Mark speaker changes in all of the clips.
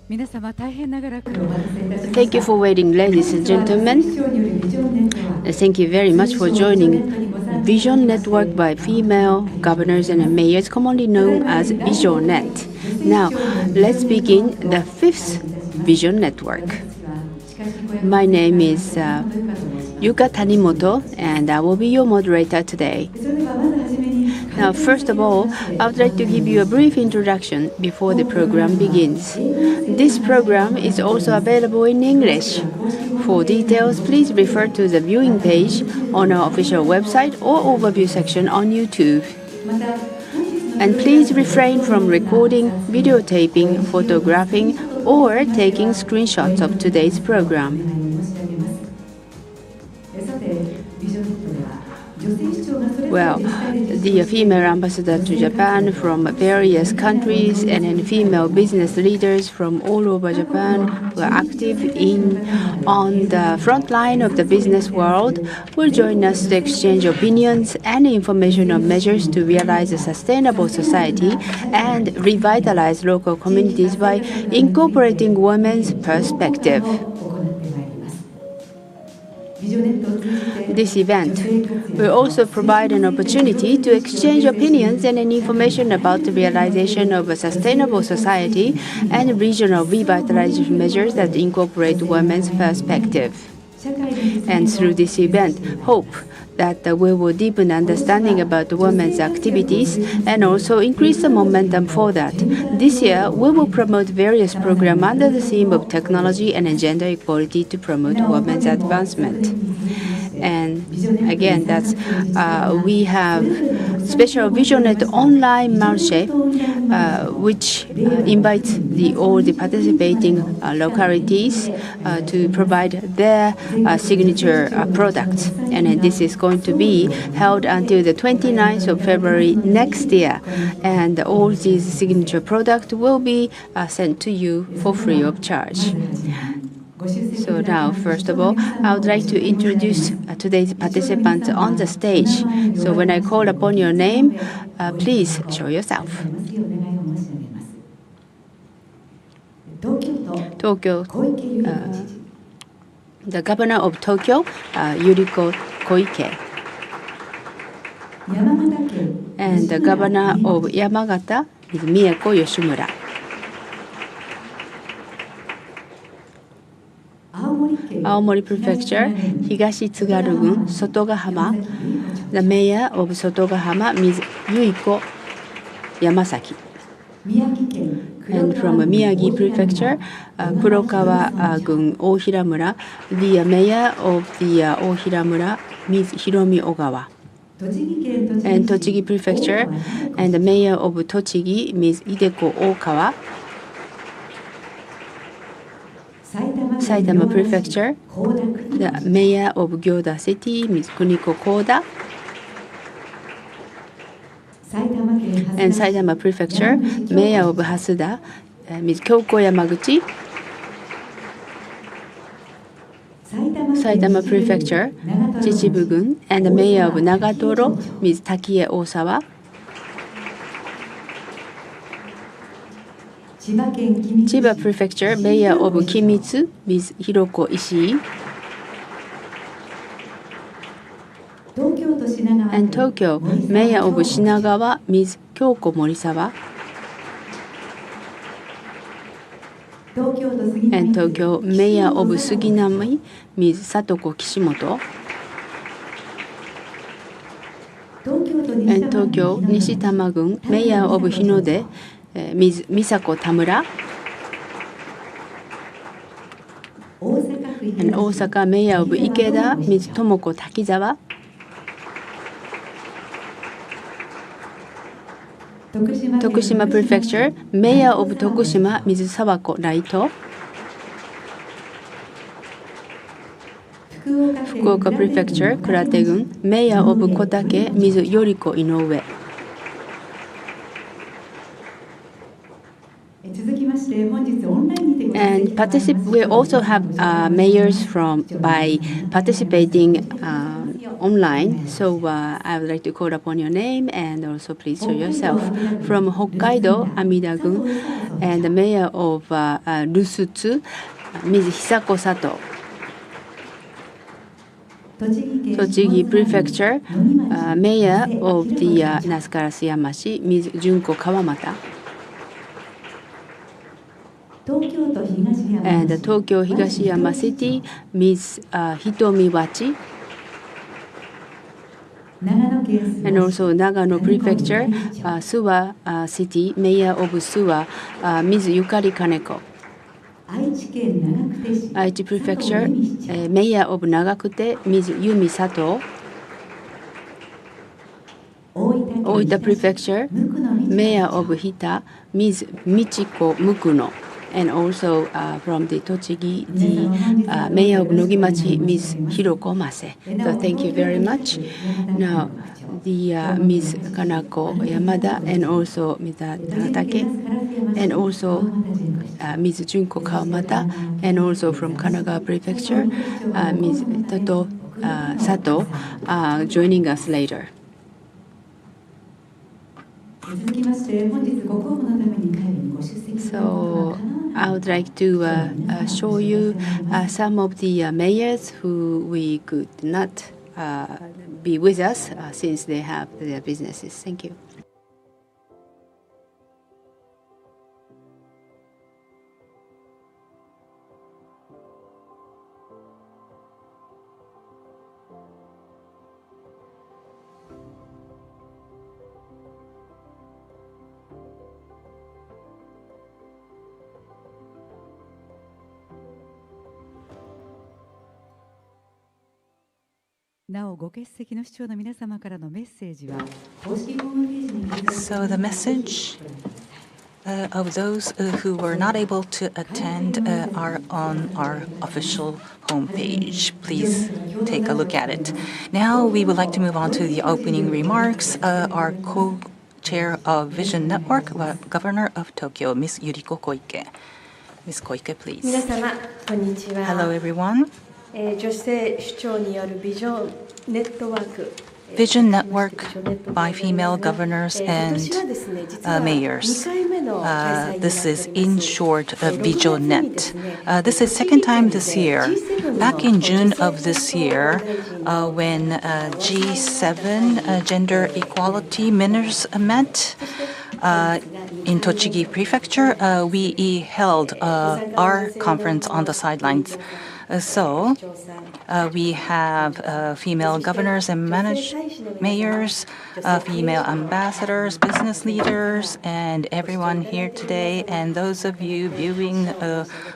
Speaker 1: Thank you for waiting, ladies and gentlemen. Thank you very much for joining Vision Network by Female Governors and Mayors, commonly known as VisionNet. Now, let's begin the 5th Vision Network. My name is Yuka Tanimoto, and I will be your moderator today. Now, first of all, I would like to give you a brief introduction before the program begins. This program is also available in English. For details, please refer to the viewing page on our official website or overview section on YouTube. And please refrain from recording, videotaping, photographing, or taking screenshots of today's program. Well, the female ambassador to Japan from various countries and then female business leaders from all over Japan who are active on the front line of the business world will join us to exchange opinions and information on measures to realize a sustainable society and revitalize local communities by incorporating women's perspective. This event will also provide an opportunity to exchange opinions and information about the realization of a sustainable society and regional revitalization measures that incorporate women's perspective. And through this event, hope that we will deepen understanding about women's activities and also increase the momentum for that. This year, we will promote various programs under the theme of technology and gender equality to promote women's advancement. And again, we have special VisionNet online marché, which invites all the participating localities to provide their signature products. And this is going to be held until the 29th of February next year. And all these signature products will be sent to you for free of charge. So now, first of all, I would like to introduce today's participants on the stage. So when I call upon your name, please show yourself. Tokyo, the governor of Tokyo, Yuriko Koike. And the governor of Yamagata is Mieko Yoshimura. Aomori Prefecture, Higashi-Tsugaru-gun, Sotogahama. The mayor of Sotogahama, Ms. Yuriko Yamasaki. And from Miyagi Prefecture, Kurokawa-gun, Ohiramura, the mayor of the Ohiramura, Ms. Hiromi Ogawa. And Tochigi Prefecture, and the mayor of Tochigi, Ms. Hideko Okawa. Saitama Prefecture, the mayor of Gyoda City, Ms. Kuniko Koda. And Saitama Prefecture, mayor of Hasuda, Ms. Kyoko Yamaguchi. Saitama Prefecture, Chichibu-gun, and the mayor of Nagatoro, Ms. Takie Osawa. Chiba Prefecture, mayor of Kimitsu, Ms. Hiroko Ishii. And Tokyo, mayor of Shinagawa, Ms. Kyoko Morisawa. And Tokyo, mayor of Suginami, Ms. Satoko Kishimoto. And Tokyo, Nishitama-gun, mayor of Hinode, Ms. Misako Tamura. And Osaka, mayor of Ikeda, Ms. Tomoko Takizawa. Tokushima Prefecture, mayor of Tokushima, Ms. Sawako Raito. Fukuoka Prefecture, Kurate-gun, mayor of Kotake, Ms. Yuriko Inoue. And we also have mayors by participating online. So I would like to call upon your name and also please show yourself. From Hokkaido, Amida-gun, and the mayor of Rusutsu, Ms. Hisako Sato. Tochigi Prefecture, mayor of the Nasukarashiyama-shi, Ms. Junko Kawamata. And Tokyo Higashiyama City, Ms. Hitomi Wachi. And also Nagano Prefecture, Suwa City, Mayor of Suwa, Ms. Yukari Kaneko. Aichi Prefecture, Mayor of Nagakute, Ms. Yumi Sato. Oita Prefecture, Mayor of Hita, Ms. Michiko Mukuno. And also from the Tochigi, the Mayor of Nogimachi, Ms. Hiroko Mase. So thank you very much. Now, the Ms. Kanako Yamada and also Mr. Nagatake, and also Ms. Junko Kawamata, and also from Kanagawa Prefecture, Ms. Toto Sato, joining us later. So I would like to show you some of the mayors who we could not be with us since they have their businesses. Thank you.
Speaker 2: So the message of those who were not able to attend are on our official homepage. Please take a look at it. Now we would like to move on to the opening remarks. Our co-chair of Vision Network, Governor of Tokyo, Ms. Yuriko Koike. Ms. Koike, please. Hello, everyone. Vision Network by female governors and mayors. This is in short VisionNet. This is second time this year. Back in June of this year, when G7 gender equality ministers met in Tochigi Prefecture, we held our conference on the sidelines. So we have female governors and mayors, female ambassadors, business leaders, and everyone here today, and those of you viewing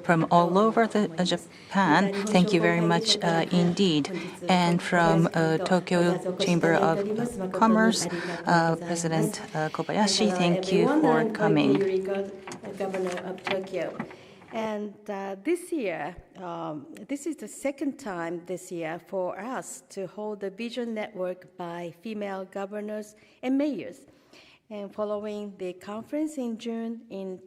Speaker 2: from all over Japan, thank you very much indeed. And from Tokyo Chamber of Commerce, President Kobayashi, thank you for coming.
Speaker 3: Governor of Tokyo. And this year, this is the second time this year for us to hold the Vision Network by female governors and mayors. And following the conference in June in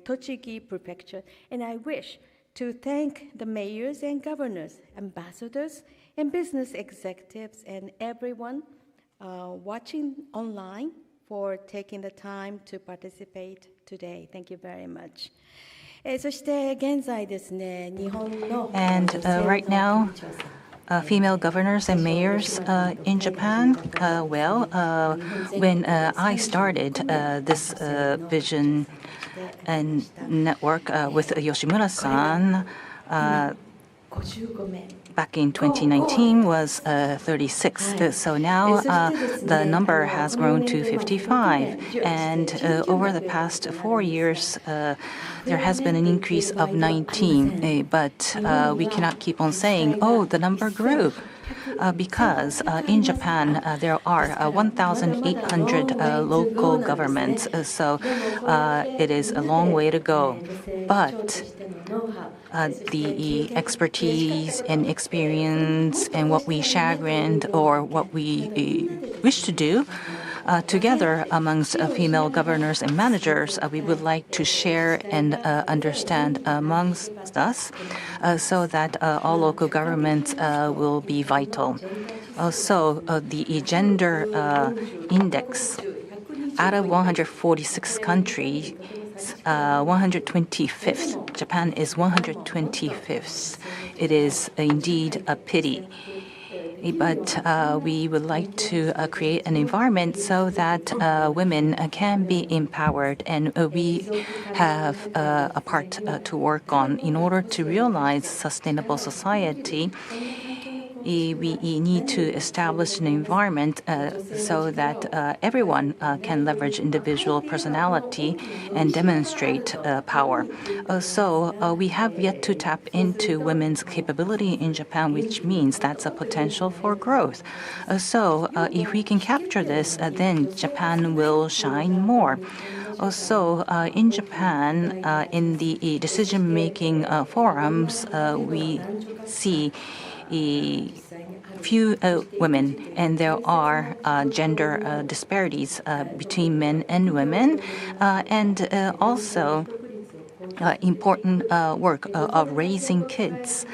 Speaker 3: Tochigi Prefecture, and I wish to thank the mayors and governors, ambassadors, and business executives, and everyone watching online for taking the time to participate today. Thank you very much. And
Speaker 2: right now, female governors and mayors in Japan, when I started this Vision and Network with Yoshimura-san, back in 2019 was 36. So now the number has grown to 55. And over the past 4 years, there has been an increase of 19. But we cannot keep on saying, oh, the number grew. Because in Japan, there are 1,800 local governments. So it is a long way to go. But the expertise and experience and what we chagrined or what we wish to do Together amongst female governors and managers, we would like to share and understand amongst us so that all local governments will be vital. Also, the gender index out of 146 countries, 125th. Japan is 125th. It is indeed a pity. But we would like to create an environment so that women can be empowered, and we have a part to work on in order to realize sustainable society. We need to establish an environment so that everyone can leverage individual personality and demonstrate power. So we have yet to tap into women's capability in Japan, which means that's a potential for growth. So if we can capture this, then Japan will shine more. Also, in Japan, in the decision-making forums, we see few women, and there are gender disparities between men and women, and also important work of raising kids.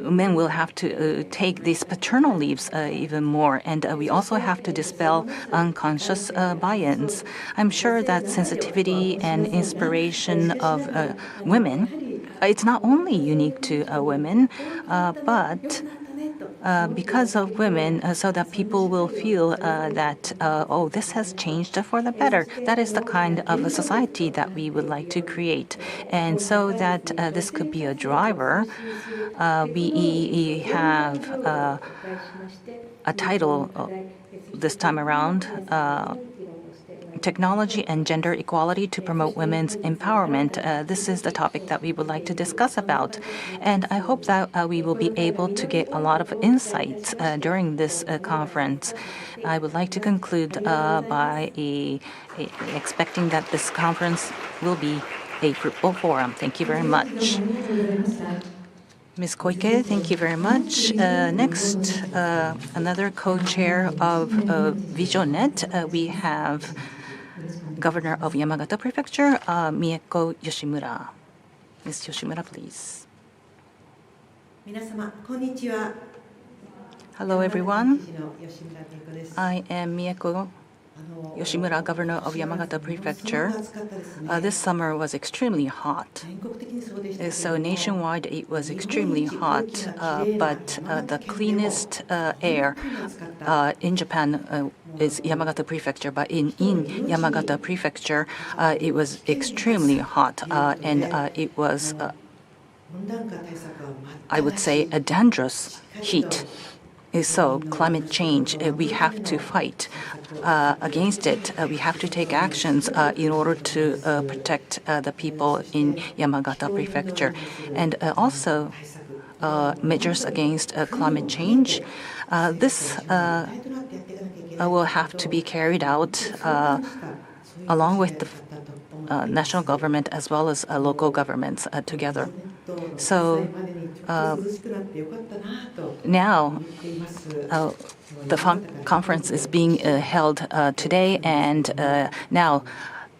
Speaker 2: Men will have to take these paternal leaves even more, and we also have to dispel unconscious bias. I'm sure that sensitivity and inspiration of women, it's not only unique to women, but because of women, so that people will feel that, oh, this has changed for the better. That is the kind of a society that we would like to create. And so that this could be a driver, we have a title this time around, Technology and Gender Equality to Promote Women's Empowerment. This is the topic that we would like to discuss about. And I hope that we will be able to get a lot of insights during this conference. I would like to conclude by expecting that this conference will be a fruitful forum. Thank you very much. Ms. Koike, thank you very much. Next, another co-chair of VisionNet, we have Governor of Yamagata Prefecture, Mieko Yoshimura. Ms. Yoshimura, please. Hello, everyone. I am Mieko Yoshimura, Governor of Yamagata Prefecture. This summer was extremely hot. So nationwide it was extremely hot, but the cleanest air in Japan is Yamagata Prefecture. But in Yamagata Prefecture, it was extremely hot, and it was, I would say, a dangerous heat. So climate change, we have to fight against it. We have to take actions in order to protect the people in Yamagata Prefecture. And also measures against climate change. This will have to be carried out along with the national government as well as local governments together. So now the conference is being held today, and now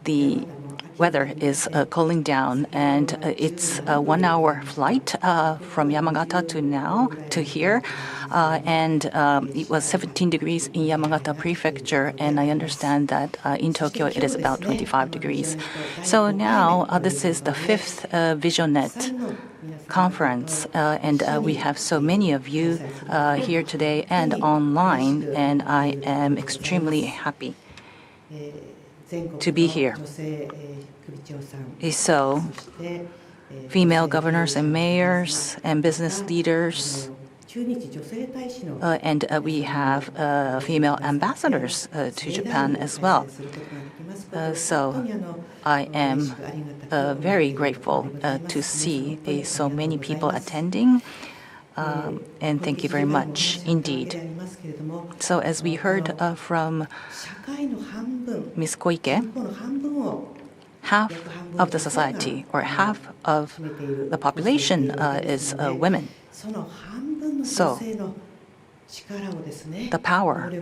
Speaker 2: the weather is cooling down, and it's a 1-hour flight from Yamagata to here, and it was 17 degrees in Yamagata Prefecture, and I understand that in Tokyo it is about 25 degrees. So now this is the 5th VisionNet conference, and we have so many of you here today and online, and I am extremely happy to be here. So, female governors and mayors and business leaders, and we have female ambassadors to Japan as well. So I am very grateful to see so many people attending, and thank you very much indeed. So as we heard from Ms. Koike, half of the society or half of the population is women. So the power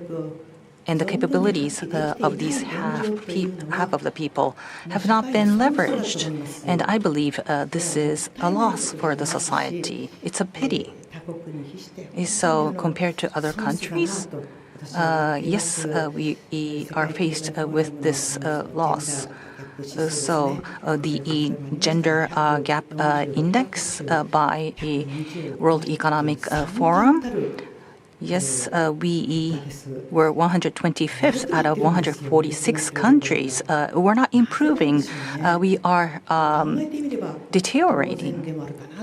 Speaker 2: and the capabilities of these half of the people have not been leveraged. And I believe this is a loss for the society. It's a pity. So compared to other countries, yes, we are faced with this loss. So the gender gap index by the World Economic Forum, yes, we were 125th out of 146 countries. We're not improving. We are deteriorating.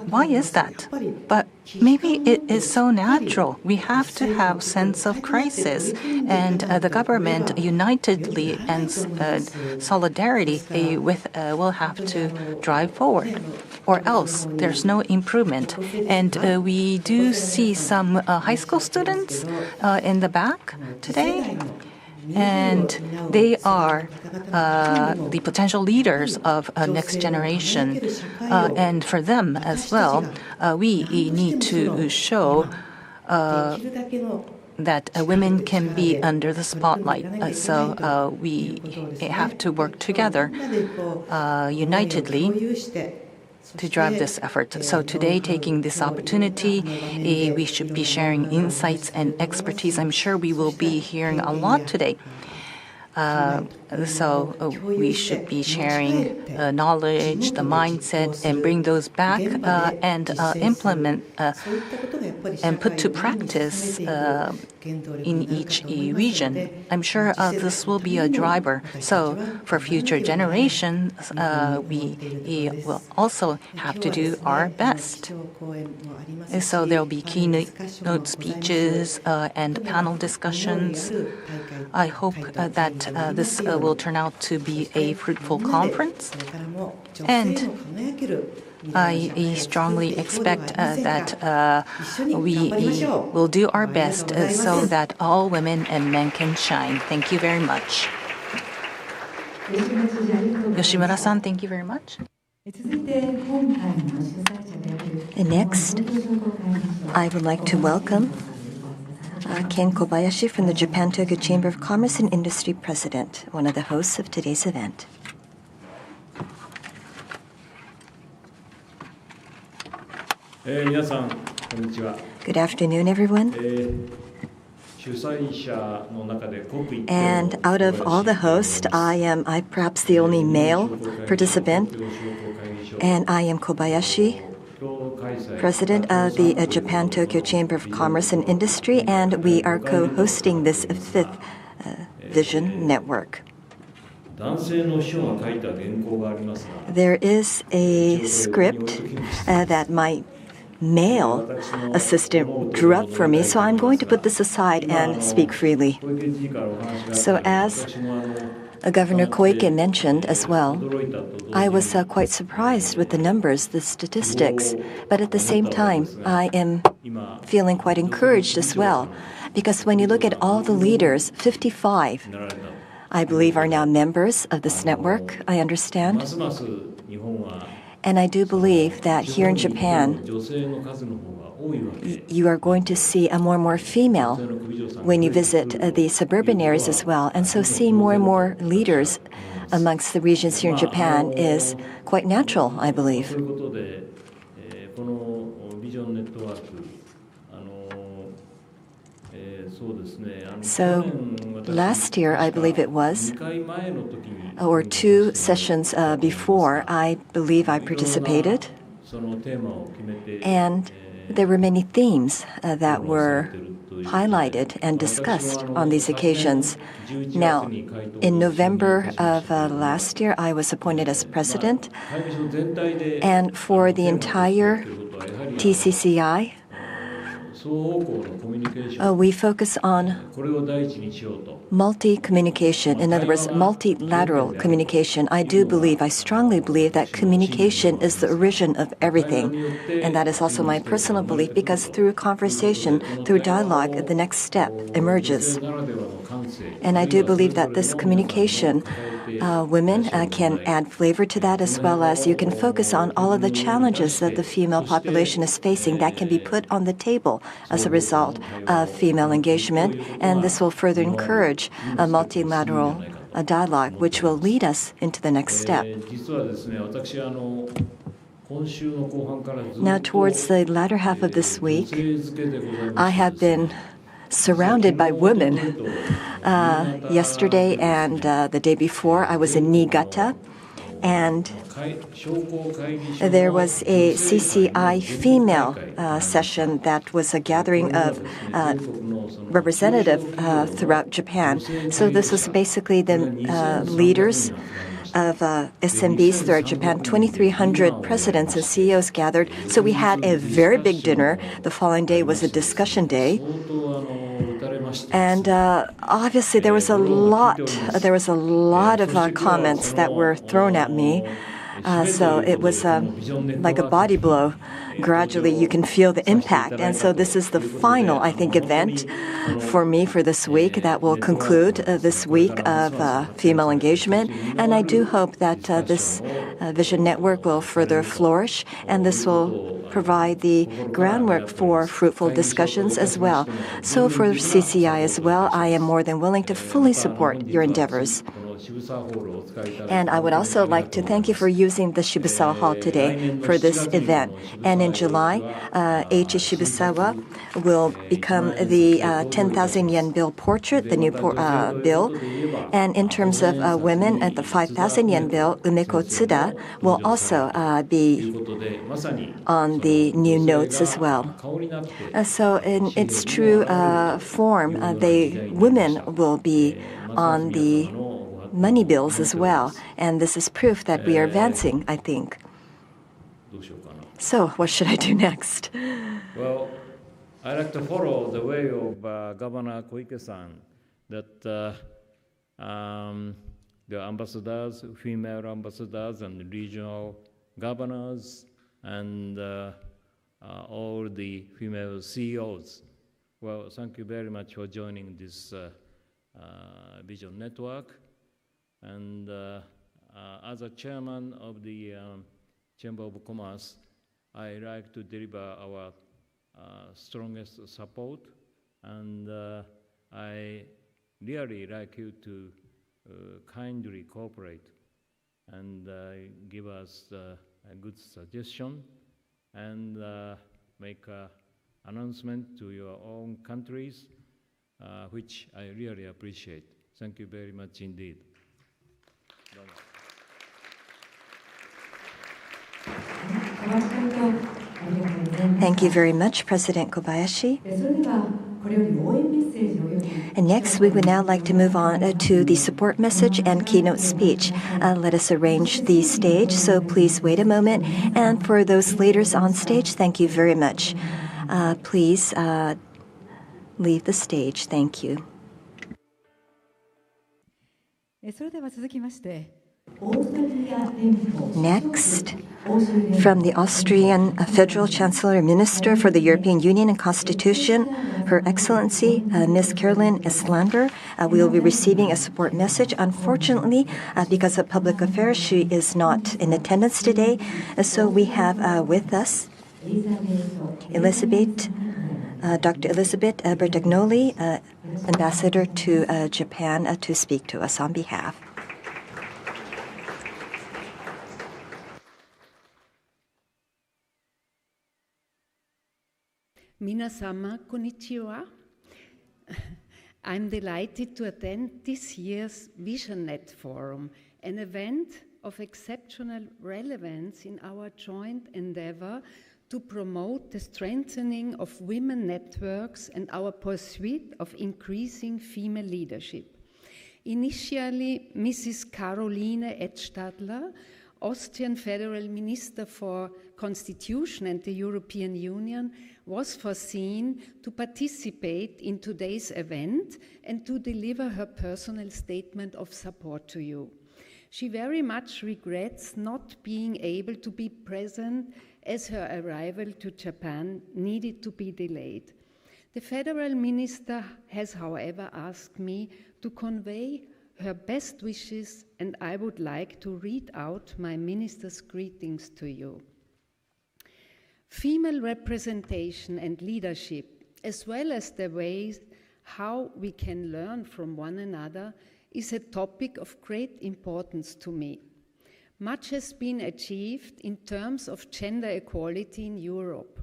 Speaker 2: Why is that? But maybe it is so natural. We have to have sense of crisis, and the government unitedly and solidarity will have to drive forward, or else there's no improvement. And we do see some high school students in the back today, and they are the potential leaders of next generation. And for them as well, we need to show that women can be under the spotlight. So we have to work together unitedly to drive this effort. So today, taking this opportunity, we should be sharing insights and expertise. I'm sure we will be hearing a lot today. So we should be sharing knowledge, the mindset, and bring those back and implement and put to practice in each region. I'm sure this will be a driver. So for future generations, we will also have to do our best. So there will be keynote speeches and panel discussions. I hope that this will turn out to be a fruitful conference. And I strongly expect that we will do our best so that all women and men can shine. Thank you very much. Yoshimura-san, thank you very much.
Speaker 4: Next, I would like to welcome Ken Kobayashi from the Japan-Tokyo Chamber of Commerce and Industry President, one of the hosts of today's event. Good afternoon, everyone. And out of all the hosts, I am perhaps the only male participant, and I am Kobayashi, President of the Japan-Tokyo Chamber of Commerce and Industry, and we are co-hosting this fifth Vision Network. There is a script that my male assistant drew up for me, so I'm going to put this aside and speak freely. So as Governor Koike mentioned as well, I was quite surprised with the numbers, the statistics, but at the same time, I am feeling quite encouraged as well, because when you look at all the leaders, 55, I believe, are now members of this network, I understand. And I do believe that here in Japan, you are going to see a more and more female when you visit the suburban areas as well. And so seeing more and more leaders amongst the regions here in Japan is quite natural, I believe. So last year, I believe it was, or two sessions before, I believe I participated. And there were many themes that were highlighted and discussed on these occasions. Now, in November of last year, I was appointed as president. And for the entire TCCI, we focus on multi-communication, in other words, multilateral communication. I strongly believe that communication is the origin of everything. And that is also my personal belief, because through conversation, through dialogue, the next step emerges. And I do believe that this communication women can add flavor to that, as well as you can focus on all of the challenges that the female population is facing that can be put on the table as a result of female engagement. And this will further encourage a multilateral dialogue, which will lead us into the next step. Now, towards the latter half of this week, I have been surrounded by women. Yesterday and the day before, I was in Niigata, and there was a CCI female session that was a gathering of representatives throughout Japan. So this was basically the leaders of SMBs throughout Japan. 2,300 presidents and CEOs gathered. So we had a very big dinner. The following day was a discussion day. And obviously there was a lot of comments that were thrown at me. So it was like a body blow. Gradually, you can feel the impact. And so this is the final, I think, event for me for this week that will conclude this week of female engagement. And I do hope that this Vision Network will further flourish, and this will provide the groundwork for fruitful discussions as well. So for CCI as well, I am more than willing to fully support your endeavors. And I would also like to thank you for using the Shibusawa Hall today for this event. And in July, H.E. Shibusawa will become the 10,000 yen bill portrait, the new bill. And in terms of women, at the 5,000 yen bill, Mieko Tsuda will also be on the new notes as well. So in its true form, women will be on the money bills as well, and this is proof that we are advancing, I think. So, what should I do next?
Speaker 5: Well, I like to follow the way of Governor Koike-san, that the ambassadors, female ambassadors, and regional governors, and all the female CEOs. Well, thank you very much for joining this Vision Network. And as a chairman of the Chamber of Commerce, I like to deliver our strongest support, and I really like you to kindly cooperate and give us a good suggestion and make an announcement to your own countries, which I really appreciate. Thank you very much indeed.
Speaker 4: Thank you very much, President Kobayashi. And next, we would now like to move on to the support message and keynote speech. Let us arrange the stage, so please wait a moment. And for those leaders on stage, thank you very much. Please leave the stage. Thank you. Next, from the Austrian Federal Chancellor Minister for the European Union and Constitution, Her Excellency Ms. Karoline Edtstadler, we will be receiving a support message. Unfortunately, because of public affairs, she is not in attendance today. So we have with us Dr. Elizabeth Bertagnoli, Ambassador to Japan, to speak to us on behalf.
Speaker 6: Minasama, konnichiwa. I'm delighted to attend this year's VisionNet Forum, an event of exceptional relevance in our joint endeavor to promote the strengthening of women networks and our pursuit of increasing female leadership. Initially, Mrs. Karoline Edtstadler, Austrian Federal Minister for Constitution and the European Union, was foreseen to participate in today's event and to deliver her personal statement of support to you. She very much regrets not being able to be present as her arrival to Japan needed to be delayed. The Federal Minister has, however, asked me to convey her best wishes, and I would like to read out my minister's greetings to you. Female representation and leadership, as well as the ways how we can learn from one another, is a topic of great importance to me. Much has been achieved in terms of gender equality in Europe.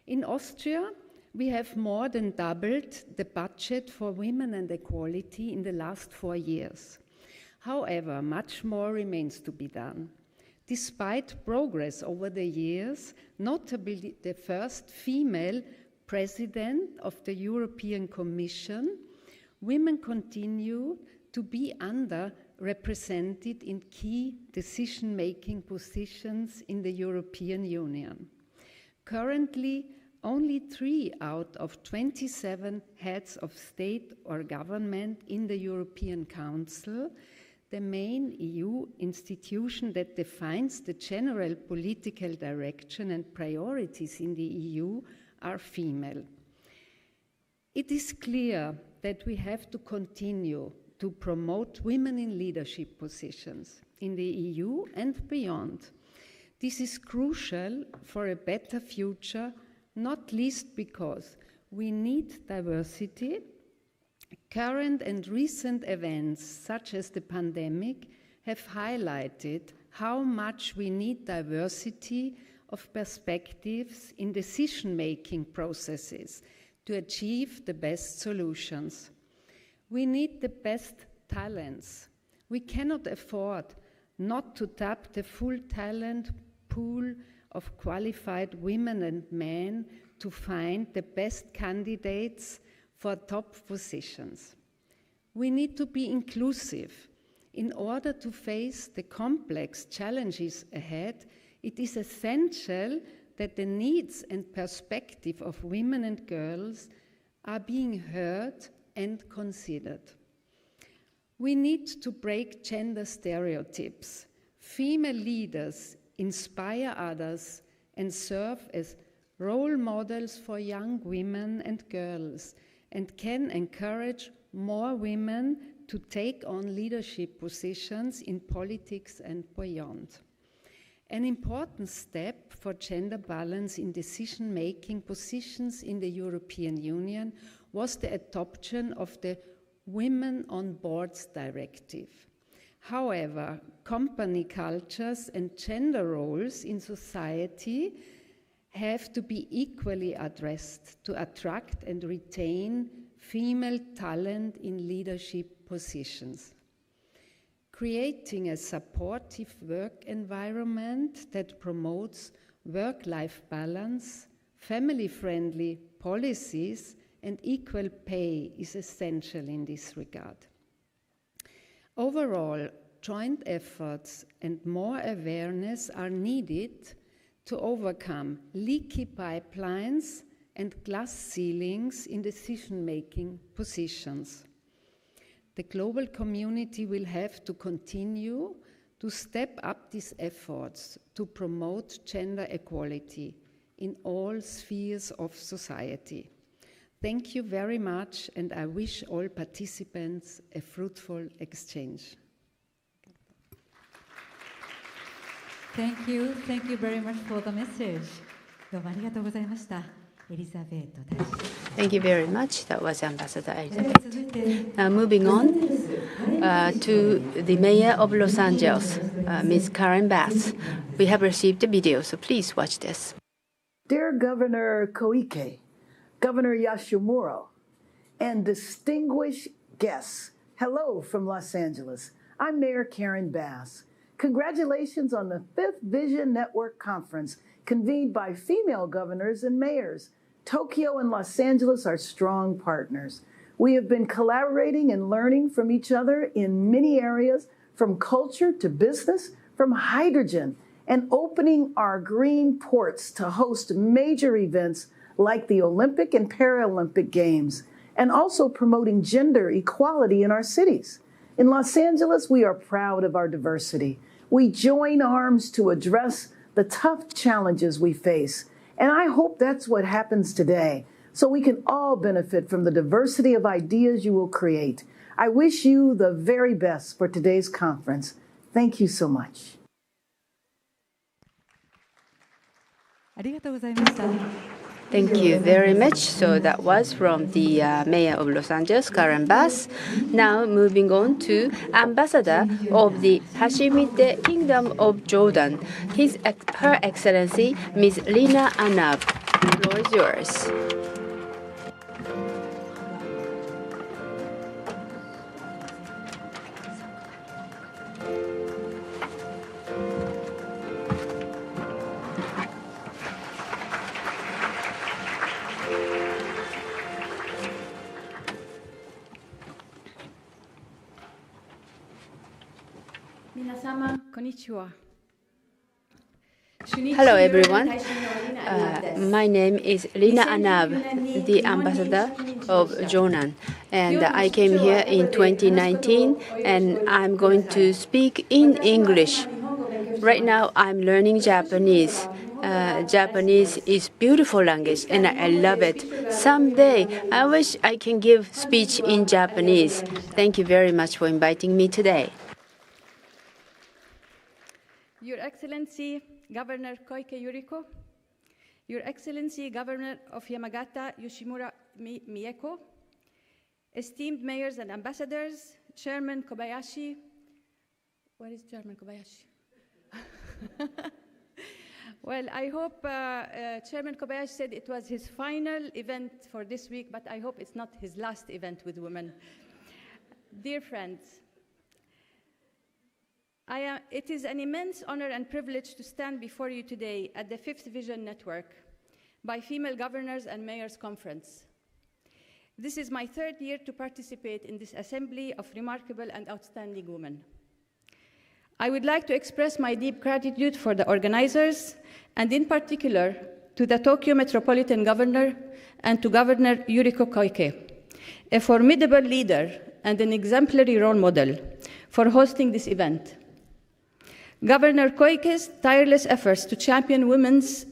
Speaker 6: In Austria, we have more than doubled the budget for women and equality in the last 4 years. However, much more remains to be done. Despite progress over the years, notably the first female president of the European Commission, women continue to be underrepresented in key decision-making positions in the European Union. Currently, only 3 out of 27 heads of state or government in the European Council, the main EU institution that defines the general political direction and priorities in the EU, are female. It is clear that we have to continue to promote women in leadership positions in the EU and beyond. This is crucial for a better future, not least because we need diversity. Current and recent events, such as the pandemic, have highlighted how much we need diversity of perspectives in decision-making processes to achieve the best solutions. We need the best talents. We cannot afford not to tap the full talent pool of qualified women and men to find the best candidates for top positions. We need to be inclusive. In order to face the complex challenges ahead, it is essential that the needs and perspective of women and girls are being heard and considered. We need to break gender stereotypes. Female leaders inspire others and serve as role models for young women and girls, and can encourage more women to take on leadership positions in politics and beyond. An important step for gender balance in decision-making positions in the European Union was the adoption of the Women on Boards Directive. However, company cultures and gender roles in society have to be equally addressed to attract and retain female talent in leadership positions. Creating a supportive work environment that promotes work-life balance, family-friendly policies, and equal pay is essential in this regard. Overall, joint efforts and more awareness are needed to overcome leaky pipelines and glass ceilings in decision-making positions. The global community will have to continue to step up these efforts to promote gender equality in all spheres of society. Thank you very much, and I wish all participants a fruitful exchange.
Speaker 7: Thank you very much for the message. どうもありがとうございました。エリザベート大使。
Speaker 1: Thank you very much. That was Ambassador Elizabeth. Now moving on to the Mayor of Los Angeles, Ms. Karen Bass. We have received a video, so please watch this.
Speaker 8: Dear Governor Koike, Governor Yoshimura, and distinguished guests, hello from Los Angeles. I'm Mayor Karen Bass. Congratulations on the 5th Vision Network Conference convened by female governors and mayors. Tokyo and Los Angeles are strong partners. We have been collaborating and learning from each other in many areas, from culture to business, from hydrogen, and opening our green ports to host major events like the Olympic and Paralympic Games, and also promoting gender equality in our cities. In Los Angeles, we are proud of our diversity. We join arms to address the tough challenges we face. And I hope that's what happens today, so we can all benefit from the diversity of ideas you will create. I wish you the very best for today's conference. Thank you so much.
Speaker 1: Thank you very much. So that was from the Mayor of Los Angeles, Karen Bass. Now moving on to Ambassador of the Hashemite Kingdom of Jordan, Her Excellency Ms. Lina ANNAB. The floor is yours. Hello everyone. My name is Lina ANNAB, the Ambassador of Jordan, and I came here in 2019 and I'm going to speak in English. Right now I'm learning Japanese. Japanese is beautiful language and I love it. Someday I wish I can give speech in Japanese. Thank you very much for inviting me today.
Speaker 9: Your Excellency, Governor Koike Yuriko, Your Excellency, Governor of Yamagata Yoshimura Mieko, esteemed mayors and ambassadors, Chairman Kobayashi. Where is Chairman Kobayashi? Well, I hope Chairman Kobayashi said it was his final event for this week, but I hope it's not his last event with women. Dear friends, it is an immense honor and privilege to stand before you today at the 5th Vision Network by Female Governors and Mayors Conference. This is my 3rd year to participate in this assembly of remarkable and outstanding women. I would like to express my deep gratitude for the organizers, and in particular to the Tokyo Metropolitan Governor and to Governor Yuriko Koike, a formidable leader and an exemplary role model, for hosting this event. Governor Koike's tireless efforts to champion women's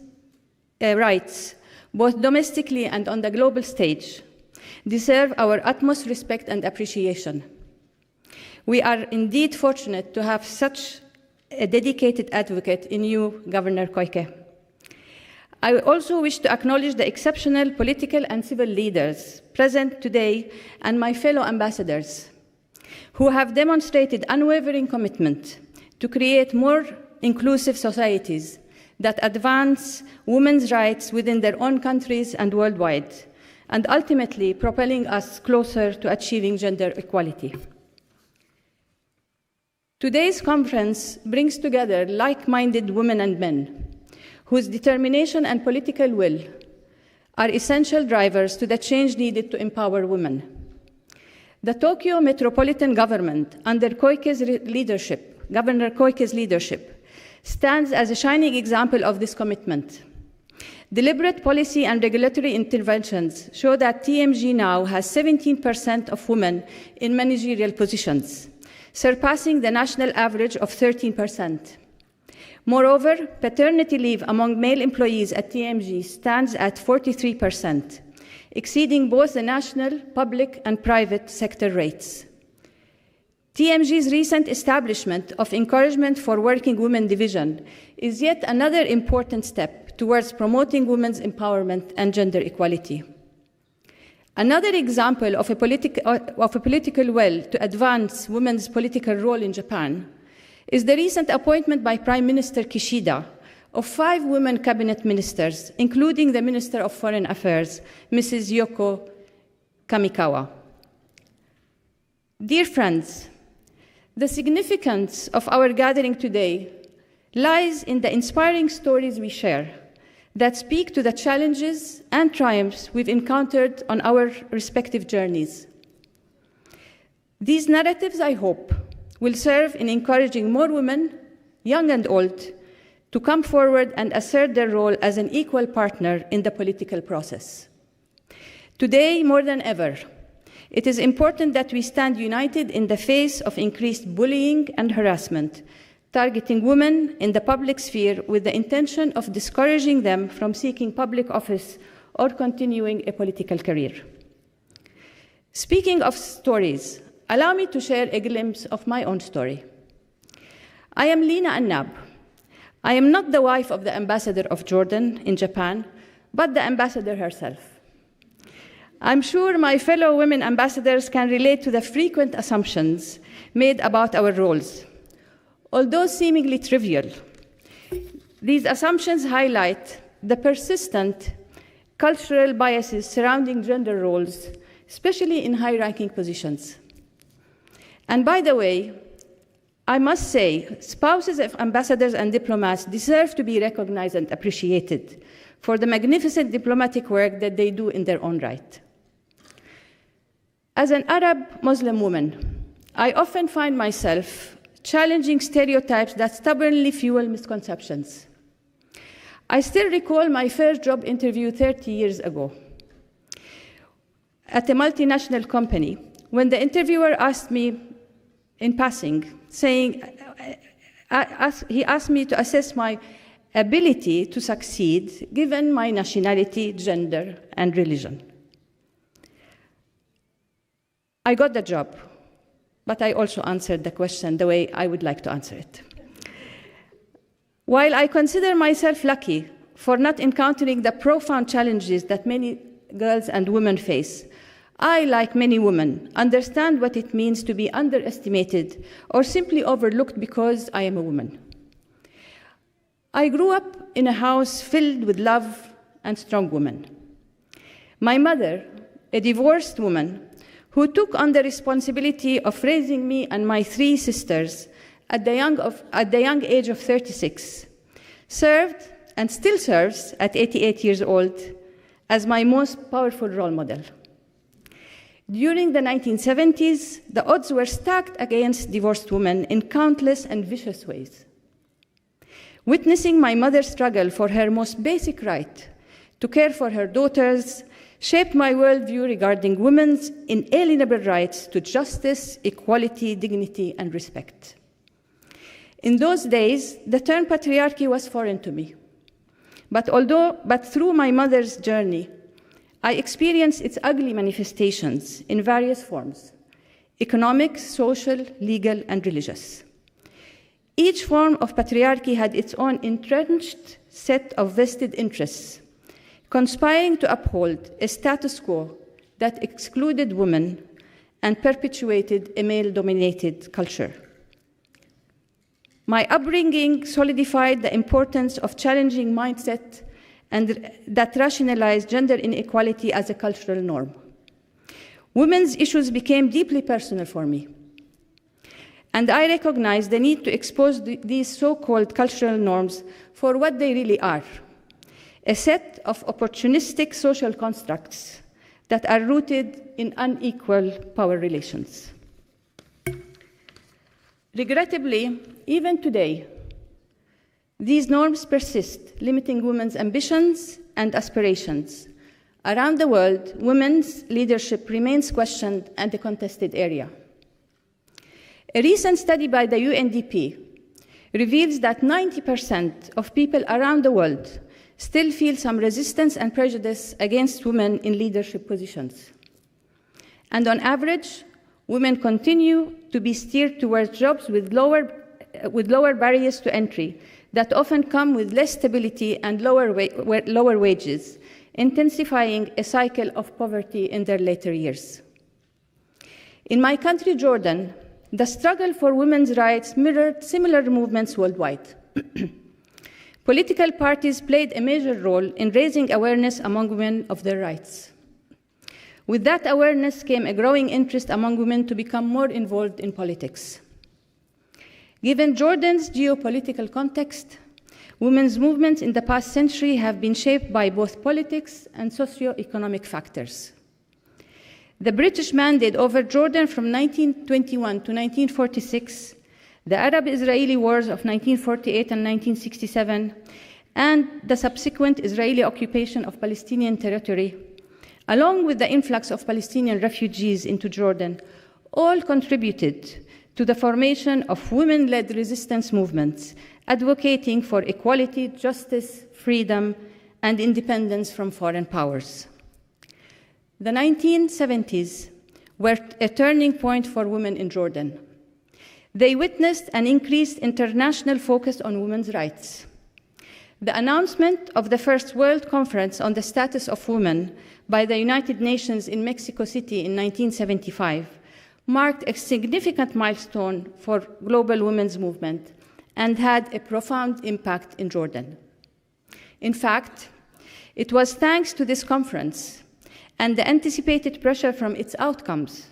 Speaker 9: rights, both domestically and on the global stage, deserve our utmost respect and appreciation. We are indeed fortunate to have such a dedicated advocate in you, Governor Koike. I also wish to acknowledge the exceptional political and civil leaders present today and my fellow ambassadors, who have demonstrated unwavering commitment to create more inclusive societies that advance women's rights within their own countries and worldwide, and ultimately propelling us closer to achieving gender equality. Today's conference brings together like-minded women and men whose determination and political will are essential drivers to the change needed to empower women. The Tokyo Metropolitan Government, under Governor Koike's leadership, stands as a shining example of this commitment. Deliberate policy and regulatory interventions show that TMG now has 17% of women in managerial positions, surpassing the national average of 13%. Moreover, paternity leave among male employees at TMG stands at 43%, exceeding both the national, public, and private sector rates. TMG's recent establishment of Encouragement for Working Women Division is yet another important step towards promoting women's empowerment and gender equality. Another example of a political will to advance women's political role in Japan is the recent appointment by Prime Minister Kishida of 5 women cabinet ministers, including the Minister of Foreign Affairs, Mrs. Yoko Kamikawa. Dear friends, the significance of our gathering today lies in the inspiring stories we share that speak to the challenges and triumphs we've encountered on our respective journeys. These narratives, I hope, will serve in encouraging more women, young and old, to come forward and assert their role as an equal partner in the political process. Today, more than ever, it is important that we stand united in the face of increased bullying and harassment, targeting women in the public sphere with the intention of discouraging them from seeking public office or continuing a political career. Speaking of stories, Allow me to share a glimpse of my own story. I am Lina ANNAB. I am not the wife of the ambassador of Jordan in Japan, but the ambassador herself. I'm sure my fellow women ambassadors can relate to the frequent assumptions made about our roles. Although seemingly trivial, these assumptions highlight the persistent cultural biases surrounding gender roles, especially in high-ranking positions. And by the way, I must say, spouses of ambassadors and diplomats deserve to be recognized and appreciated for the magnificent diplomatic work that they do in their own right. As an Arab Muslim woman, I often find myself challenging stereotypes that stubbornly fuel misconceptions. I still recall my first job interview 30 years ago at a multinational company when the interviewer asked me in passing, he asked me to assess my ability to succeed given my nationality, gender, and religion. I got the job, but I also answered the question the way I would like to answer it. While I consider myself lucky for not encountering the profound challenges that many girls and women face, I, like many women, understand what it means to be underestimated or simply overlooked because I am a woman. I grew up in a house filled with love and strong women. My mother, a divorced woman who took on the responsibility of raising me and my 3 sisters at the young age of 36, served and still serves at 88 years old as my most powerful role model. During the 1970s, the odds were stacked against divorced women in countless and vicious ways. Witnessing my mother's struggle for her most basic right to care for her daughters shaped my worldview regarding women's inalienable rights to justice, equality, dignity, and respect. In those days, the term patriarchy was foreign to me. But through my mother's journey, I experienced its ugly manifestations in various forms: economic, social, legal, and religious. Each form of patriarchy had its own entrenched set of vested interests, conspiring to uphold a status quo that excluded women and perpetuated a male-dominated culture. My upbringing solidified the importance of challenging mindset and that rationalized gender inequality as a cultural norm. Women's issues became deeply personal for me, and I recognized the need to expose these so-called cultural norms for what they really are: a set of opportunistic social constructs that are rooted in unequal power relations. Regrettably, even today, these norms persist, limiting women's ambitions and aspirations. Around the world, women's leadership remains questioned and a contested area. A recent study by the UNDP reveals that 90% of people around the world still feel some resistance and prejudice against women in leadership positions. And on average, women continue to be steered towards jobs with lower barriers to entry that often come with less stability and lower wages, intensifying a cycle of poverty in their later years. In my country, Jordan, the struggle for women's rights mirrored similar movements worldwide. Political parties played a major role in raising awareness among women of their rights. With that awareness came a growing interest among women to become more involved in politics. Given Jordan's geopolitical context, women's movements in the past century have been shaped by both politics and socio-economic factors. The British mandate over Jordan from 1921 to 1946, the Arab-Israeli wars of 1948 and 1967, and the subsequent Israeli occupation of Palestinian territory, along with the influx of Palestinian refugees into Jordan, all contributed to the formation of women-led resistance movements advocating for equality, justice, freedom, and independence from foreign powers. The 1970s were a turning point for women in Jordan. They witnessed an increased international focus on women's rights. The announcement of the first World Conference on the Status of Women by the United Nations in Mexico City in 1975 marked a significant milestone for global women's movement and had a profound impact in Jordan. In fact, it was thanks to this conference and the anticipated pressure from its outcomes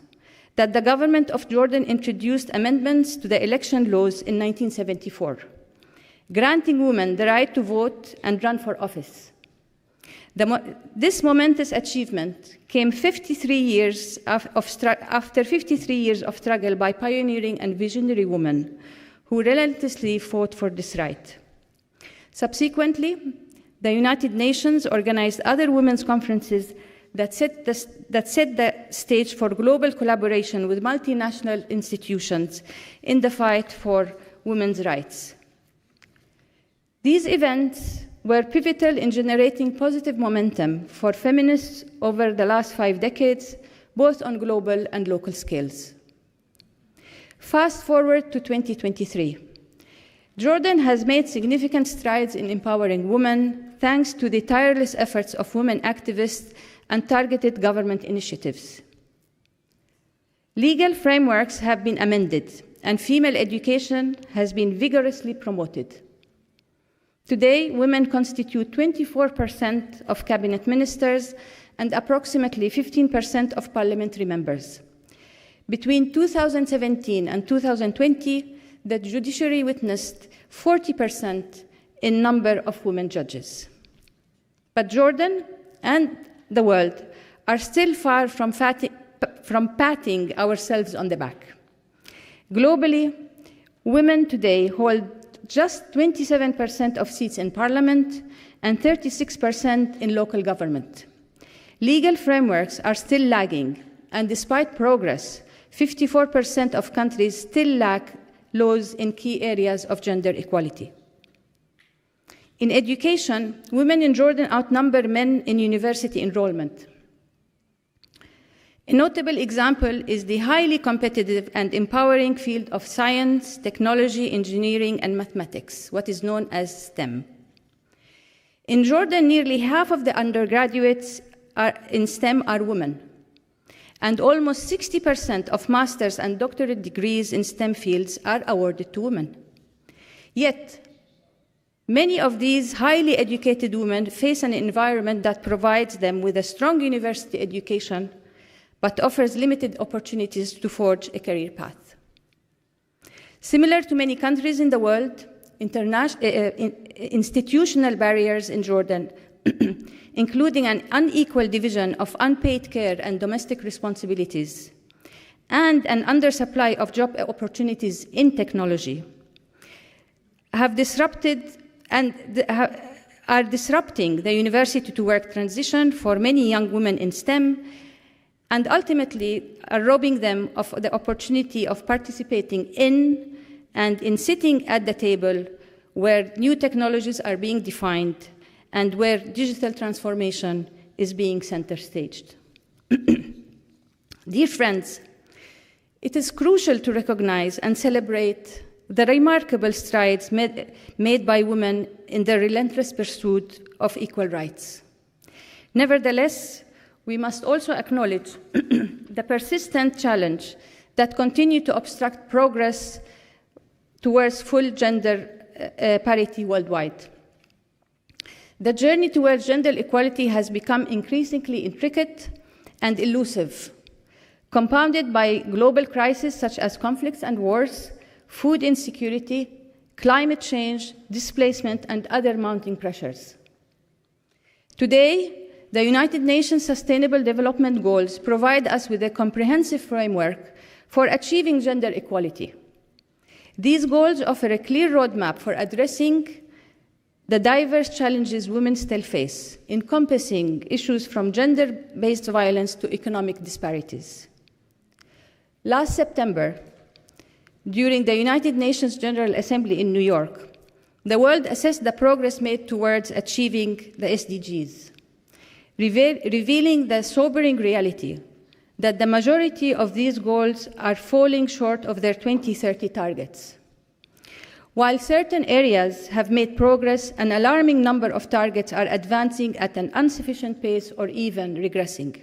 Speaker 9: that the government of Jordan introduced amendments to the election laws in 1974, granting women the right to vote and run for office. This momentous achievement came after 53 years of struggle by pioneering and visionary women who relentlessly fought for this right. Subsequently, the United Nations organized other women's conferences that set the stage for global collaboration with multinational institutions in the fight for women's rights. These events were pivotal in generating positive momentum for feminists over the last 5 decades, both on global and local scales. Fast forward to 2023. Jordan has made significant strides in empowering women thanks to the tireless efforts of women activists and targeted government initiatives. Legal frameworks have been amended, and female education has been vigorously promoted. Today, women constitute 24% of cabinet ministers and approximately 15% of parliamentary members. Between 2017 and 2020, the judiciary witnessed 40% in number of women judges. But Jordan and the world are still far from patting ourselves on the back. Globally, women today hold just 27% of seats in parliament and 36% in local government. Legal frameworks are still lagging, and despite progress, 54% of countries still lack laws in key areas of gender equality. In education, women in Jordan outnumber men in university enrollment. A notable example is the highly competitive and empowering field of science, technology, engineering, and mathematics, what is known as STEM. In Jordan, nearly half of the undergraduates in STEM are women, and almost 60% of master's and doctorate degrees in STEM fields are awarded to women. Yet, many of these highly educated women face an environment that provides them with a strong university education, but offers limited opportunities to forge a career path. Similar to many countries in the world, institutional barriers in Jordan, including an unequal division of unpaid care and domestic responsibilities, and an undersupply of job opportunities in technology, have disrupted and are disrupting the university-to-work transition for many young women in STEM, and ultimately are robbing them of the opportunity of participating in and in sitting at the table where new technologies are being defined and where digital transformation is being center-staged. Dear friends, it is crucial to recognize and celebrate the remarkable strides made by women in the relentless pursuit of equal rights. Nevertheless, we must also acknowledge the persistent challenge that continue to obstruct progress towards full gender parity worldwide. The journey towards gender equality has become increasingly intricate and elusive, compounded by global crises such as conflicts and wars, food insecurity, climate change, displacement, and other mounting pressures. Today, the United Nations Sustainable Development Goals provide us with a comprehensive framework for achieving gender equality. These goals offer a clear roadmap for addressing the diverse challenges women still face, encompassing issues from gender-based violence to economic disparities. Last September, during the United Nations General Assembly in New York, the world assessed the progress made towards achieving the SDGs, revealing the sobering reality that the majority of these goals are falling short of their 2030 targets. While certain areas have made progress, an alarming number of targets are advancing at an insufficient pace or even regressing.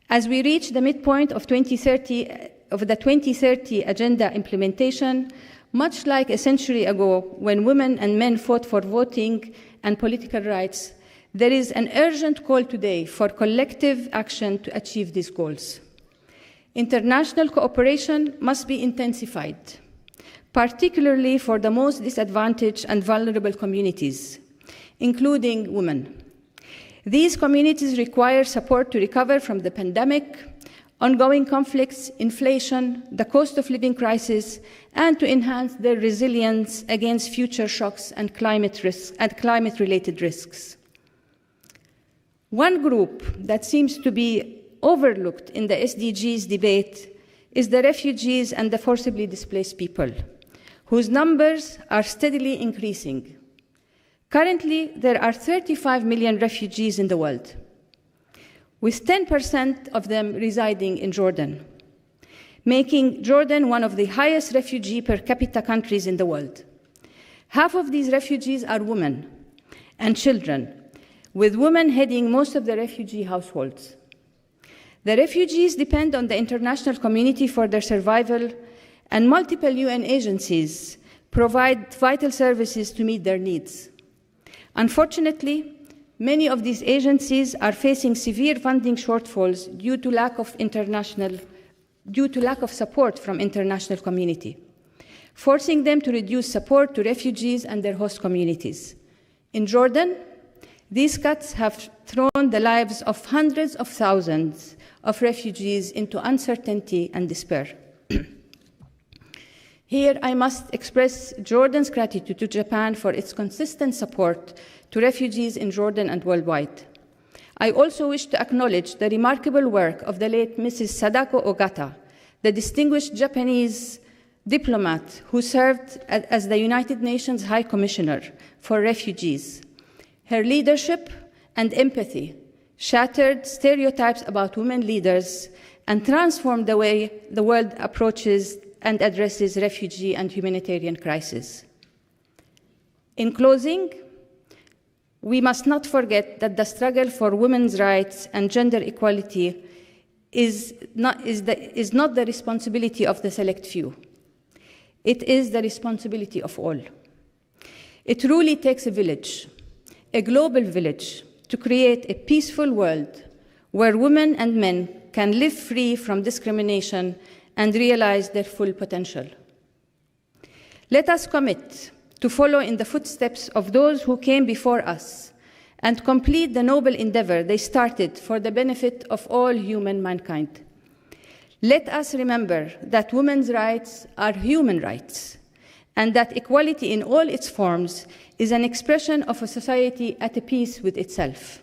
Speaker 9: As we reach the midpoint of the 2030 Agenda implementation, much like a century ago when women and men fought for voting and political rights, there is an urgent call today for collective action to achieve these goals. International cooperation must be intensified, particularly for the most disadvantaged and vulnerable communities, including women. These communities require support to recover from the pandemic, ongoing conflicts, inflation, the cost of living crisis, and to enhance their resilience against future shocks and climate-related risks. One group that seems to be overlooked in the SDGs debate is the refugees and the forcibly displaced people, whose numbers are steadily increasing. Currently, there are 35 million refugees in the world, with 10% of them residing in Jordan, making Jordan one of the highest refugee per capita countries in the world. Half of these refugees are women and children, with women heading most of the refugee households. The refugees depend on the international community for their survival, and multiple UN agencies provide vital services to meet their needs. Unfortunately, many of these agencies are facing severe funding shortfalls due to lack of support from international community, forcing them to reduce support to refugees and their host communities. In Jordan, these cuts have thrown the lives of hundreds of thousands of refugees into uncertainty and despair. Here, I must express Jordan's gratitude to Japan for its consistent support to refugees in Jordan and worldwide. I also wish to acknowledge the remarkable work of the late Mrs. Sadako Ogata, the distinguished Japanese diplomat who served as the United Nations High Commissioner for Refugees. Her leadership and empathy shattered stereotypes about women leaders and transformed the way the world approaches and addresses refugee and humanitarian crises. In closing, we must not forget that the struggle for women's rights and gender equality is not the responsibility of the select few. It is the responsibility of all. It truly takes a village, a global village, to create a peaceful world where women and men can live free from discrimination and realize their full potential. Let us commit to follow in the footsteps of those who came before us and complete the noble endeavor they started for the benefit of all human mankind. Let us remember that women's rights are human rights, and that equality in all its forms is an expression of a society at peace with itself.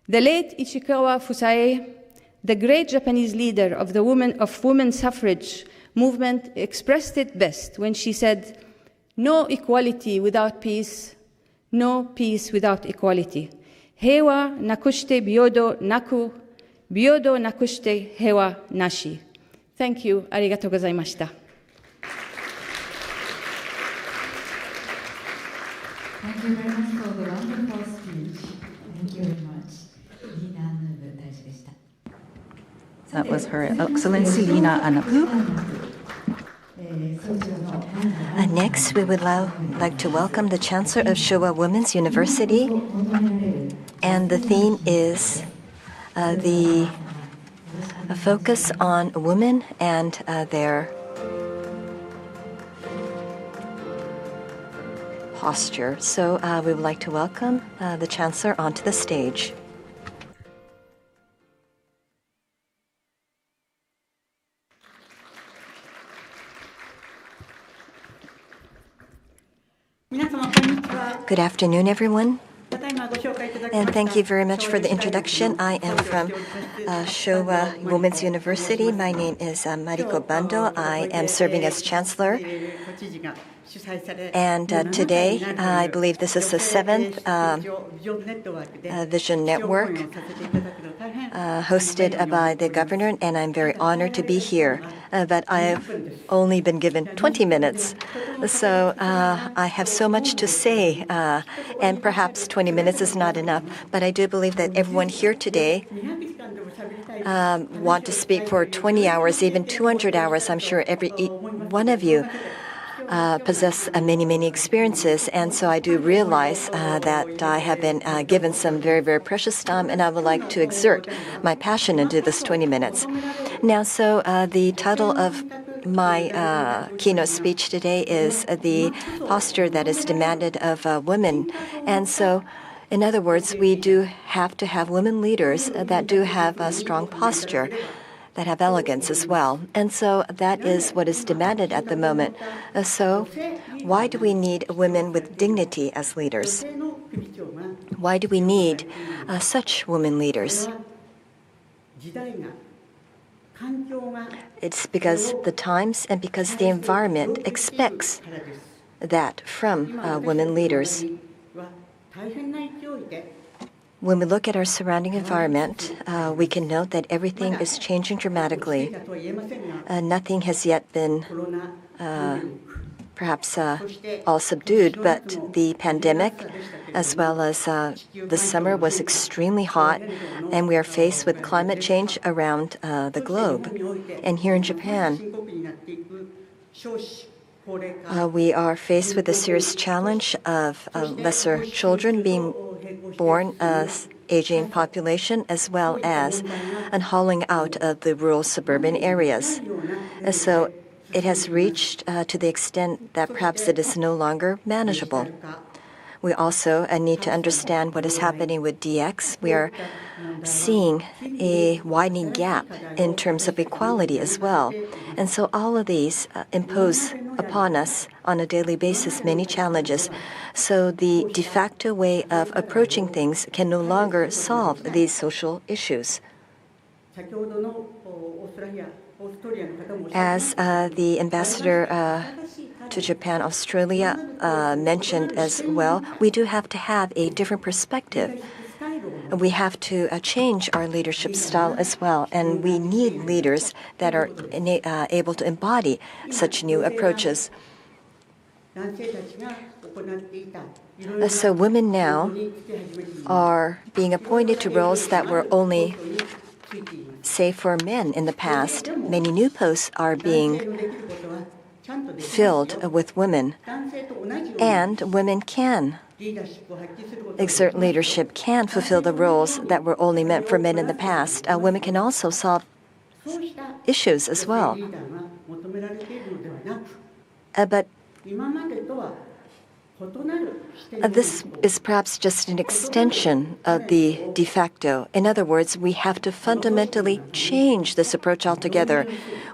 Speaker 9: The late Ichikawa Fusae, the great Japanese leader of the women's suffrage movement, expressed it best when she said, "No equality without peace, no peace without equality. Heiwa nakushite byodo naku, byodo nakushite heiwa nashi." Thank you. Arigatou gozaimashita.
Speaker 7: Thank you very much for the wonderful speech. Thank you very much. Lina
Speaker 2: That was Her Excellency Lina ANNAB.
Speaker 4: Next, we would like to welcome the Chancellor of Showa Women's University, and the theme is the focus on women and their posture. So we would like to welcome the Chancellor onto the stage. Good afternoon, everyone. And thank you very much for the introduction. I am from Showa Women's University. My name is Mariko Bando. I am serving as Chancellor. And today, I believe this is the 7th Vision Network hosted by the governor, and I'm very honored to be here. But I've only been given 20 minutes, so I have so much to say, and perhaps 20 minutes is not enough. But I do believe that everyone here today want to speak for 20 hours, even 200 hours. I'm sure every one of you possess many experiences, and so I do realize that I have been given some very precious time, and I would like to exert my passion into this 20 minutes. Now, so the title of my keynote speech today is the posture that is demanded of women, and so in other words, we do have to have women leaders that do have a strong posture, that have elegance as well. And so that is what is demanded at the moment. So why do we need women with dignity as leaders? Why do we need such women leaders? It's because the times and because the environment expects that from women leaders. When we look at our surrounding environment, we can note that everything is changing dramatically. Nothing has yet been perhaps all subdued, but the pandemic, as well as the summer, was extremely hot, and we are faced with climate change around the globe. And here in Japan, we are faced with a serious challenge of lesser children being born, aging population, as well as an hauling out of the rural suburban areas. So it has reached to the extent that perhaps it is no longer manageable. We also need to understand what is happening with DX. We are seeing a widening gap in terms of equality as well. And so all of these impose upon us on a daily basis many challenges. So the de facto way of approaching things can no longer solve these social issues. As the ambassador to Japan, Australia mentioned as well, we do have to have a different perspective. We have to change our leadership style as well, and we need leaders that are able to embody such new approaches. So women now are being appointed to roles that were only safe for men in the past. Many new posts are being filled with women, and women can exert leadership, can fulfill the roles that were only meant for men in the past. Women can also solve issues as well. But this is perhaps just an extension of the de facto. In other words, we have to fundamentally change this approach altogether.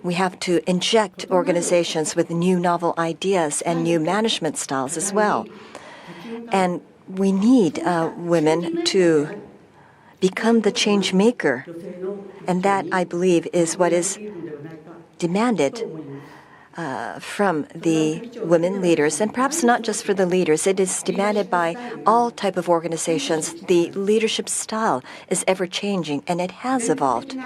Speaker 4: We have to inject organizations with new novel ideas and new management styles as well. And we need women to become the change maker. And that, I believe, is what is demanded from the women leaders, and perhaps not just for the leaders. It is demanded by all type of organizations. The leadership style is ever changing, and it has evolved.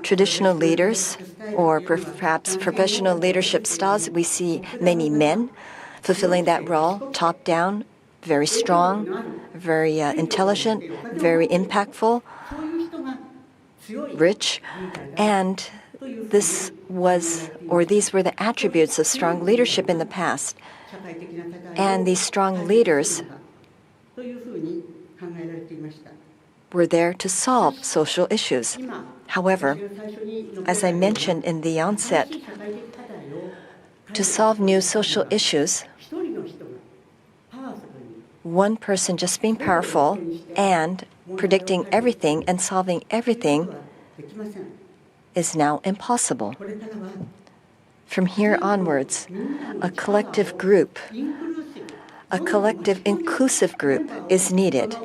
Speaker 4: Traditional leaders, or perhaps professional leadership styles, we see many men fulfilling that role, top down, very strong, very intelligent, very impactful, rich, and this was, or these were the attributes of strong leadership in the past. And these strong leaders were there to solve social issues. However, as I mentioned in the onset, to solve new social issues, one person just being powerful and predicting everything and solving everything is now impossible. From here onwards, a collective group, a collective inclusive group is needed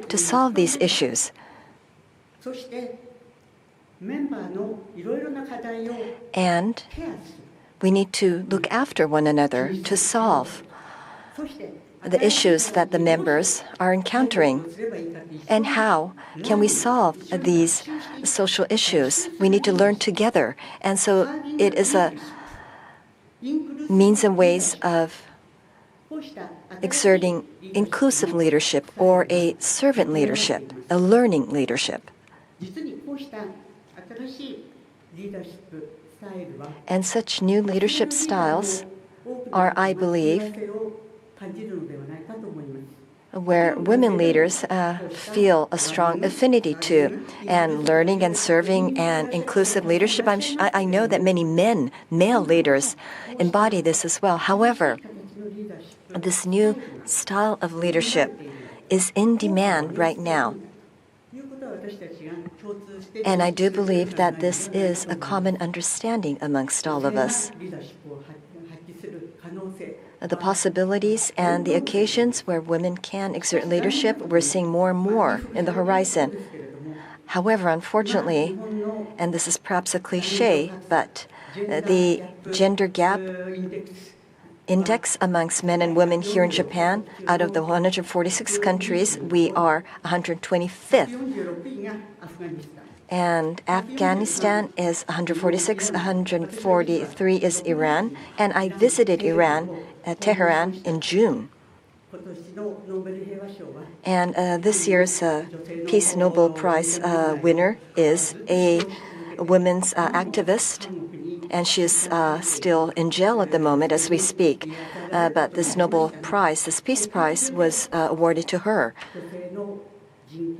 Speaker 4: to solve these issues. And we need to look after one another to solve the issues that the members are encountering. And how can we solve these social issues? We need to learn together. And so it is a means and ways of exerting inclusive leadership or a servant leadership, a learning leadership. And such new leadership styles are, I believe, where women leaders feel a strong affinity to. And learning and serving and inclusive leadership, I know that many male leaders embody this as well. However, this new style of leadership is in demand right now. And I do believe that this is a common understanding amongst all of us. The possibilities and the occasions where women can exert leadership, we're seeing more and more in the horizon. However, unfortunately, and this is perhaps a cliche, but the gender gap index amongst men and women here in Japan, out of the 146 countries, we are 125th. And Afghanistan is 146, 143 is Iran. And I visited Iran, Tehran, in June. And this year's Peace Nobel Prize winner is a women's activist. And she is still in jail at the moment as we speak. But this Nobel Prize, this Peace Prize, was awarded to her.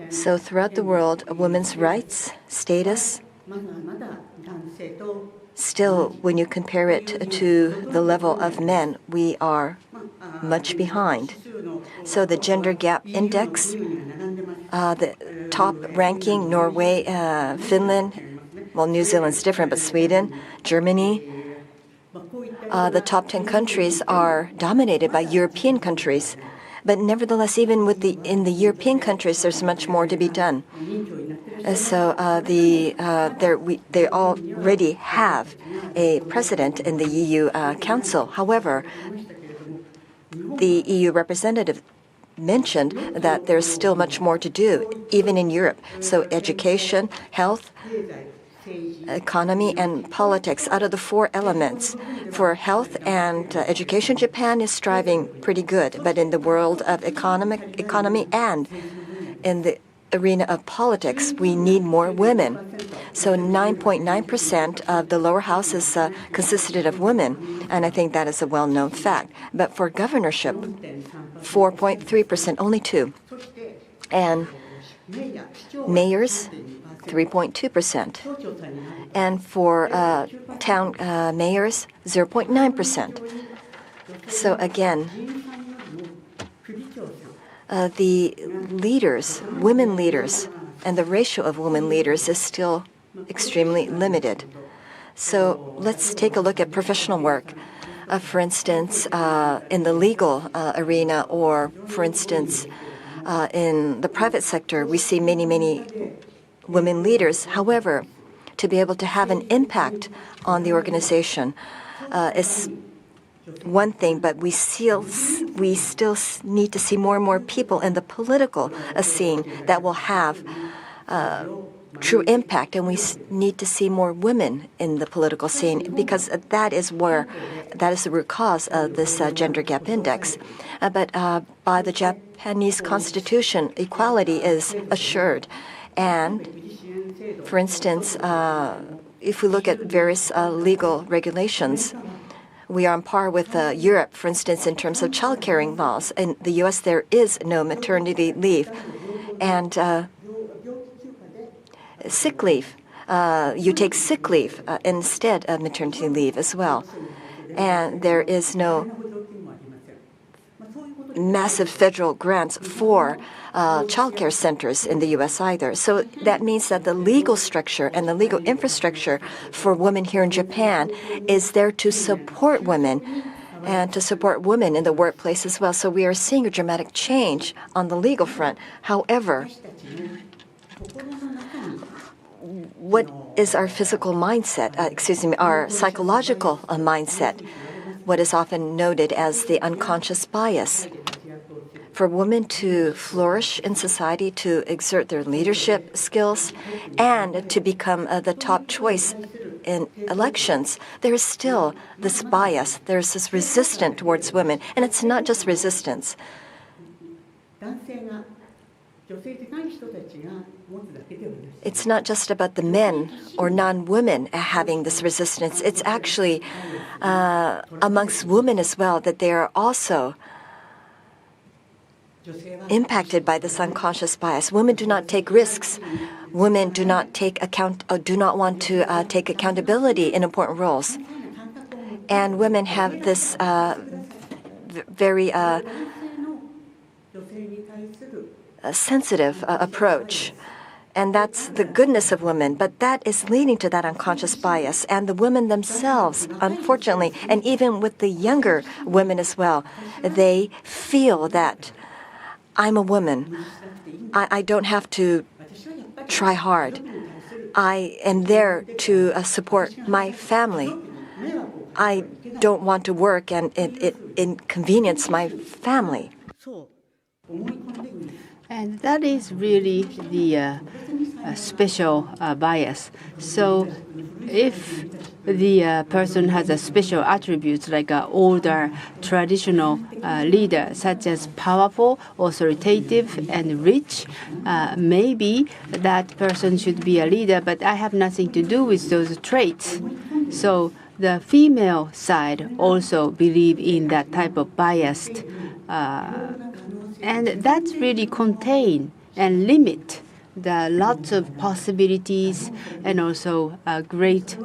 Speaker 4: So throughout the world, women's rights, status, still, when you compare it to the level of men, we are much behind. So the gender gap index, the top ranking, Norway, Finland, well, New Zealand's different, but Sweden, Germany, the top 10 countries are dominated by European countries. But nevertheless, even in the European countries, there's much more to be done. So they already have a president in the EU Council. However, the EU representative mentioned that there's still much more to do, even in Europe. So education, health, economy, and politics, out of the four elements. For health and education, Japan is striving pretty good. But in the world of economy and in the arena of politics, we need more women. So 9.9% of the lower house is consisted of women, and I think that is a well-known fact. But for governorship, 4.3%, only 2. And mayors, 3.2%. And for town mayors, 0.9%. So again, the leaders, women leaders, and the ratio of women leaders is still extremely limited. So let's take a look at professional work. For instance, in the legal arena, or for instance, in the private sector, we see many women leaders. However, to be able to have an impact on the organization is one thing, but we still need to see more and more people in the political scene that will have true impact, and we need to see more women in the political scene, because that is the root cause of this gender gap index. But by the Japanese Constitution, equality is assured. And for instance, if we look at various legal regulations, we are on par with Europe, for instance, in terms of child-caring laws. In the U.S., there is no maternity leave. And sick leave, you take sick leave instead of maternity leave as well. And there is no massive federal grants for child care centers in the U.S. either. So that means that the legal structure and the legal infrastructure for women here in Japan is there to support women and to support women in the workplace as well. So we are seeing a dramatic change on the legal front. However, what is our physical mindset, our psychological mindset, what is often noted as the unconscious bias. For women to flourish in society, to exert their leadership skills, and to become the top choice in elections, there is still this bias. There is this resistance towards women, and it's not just resistance. It's not just about the men or non-women having this resistance. It's actually amongst women as well, that they are also impacted by this unconscious bias. Women do not take risks. Women do not do not want to take accountability in important roles. And women have this very sensitive approach. And that's the goodness of women. But that is leading to that unconscious bias. And the women themselves, unfortunately, and even with the younger women as well, they feel that I'm a woman. I don't have to try hard. I am there to support my family. I don't want to work and inconvenience my family.
Speaker 1: And that is really the special bias. So if the person has a special attributes like an older traditional leader, such as powerful, authoritative, and rich, maybe that person should be a leader, but I have nothing to do with those traits. So the female side also believe in that type of biased, and that really contain and limit the lots of possibilities and also a great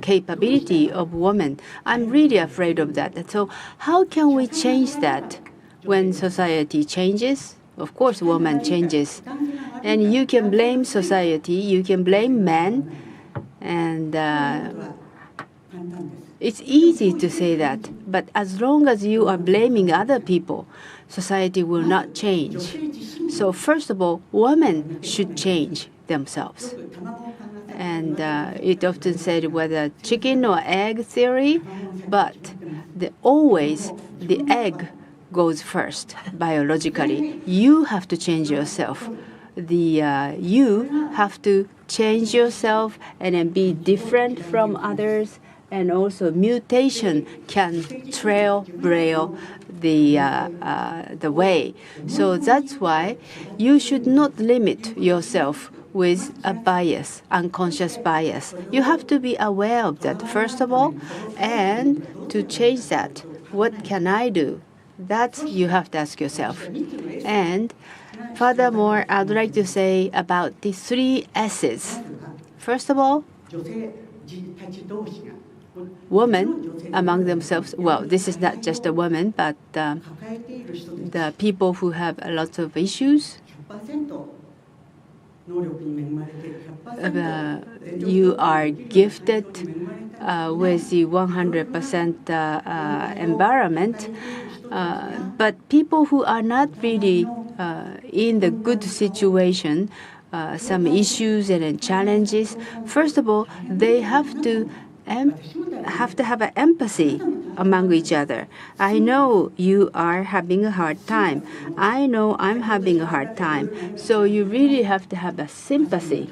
Speaker 1: capability of women. I'm really afraid of that. So how can we change that when society changes? Of course, woman changes. And you can blame society, you can blame men, and it's easy to say that. But as long as you are blaming other people, society will not change. So first of all, women should change themselves. And it often said whether chicken or egg theory, but always the egg goes first biologically. You have to change yourself. You have to change yourself and then be different from others. And also mutation can trail the way. So that's why you should not limit yourself with a bias, unconscious bias. You have to be aware of that, first of all, and to change that, what can I do? That you have to ask yourself. And furthermore, I'd like to say about the 3 S's. First of all, women among themselves, well, this is not just a woman, but the people who have a lot of issues, you are gifted with the 100% environment, but people who are not really in the good situation, some issues and challenges, first of all, they have to have an empathy among each other. I know you are having a hard time. I know I'm having a hard time. So you really have to have a sympathy.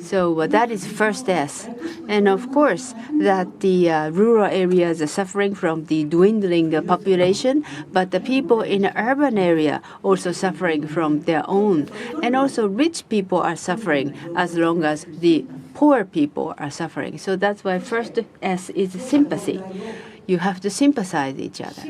Speaker 1: So that is first S. And of course, that the rural areas are suffering from the dwindling population, but the people in the urban area also suffering from their own. And also rich people are suffering as long as the poor people are suffering. So that's why first S is sympathy. You have to sympathize each other.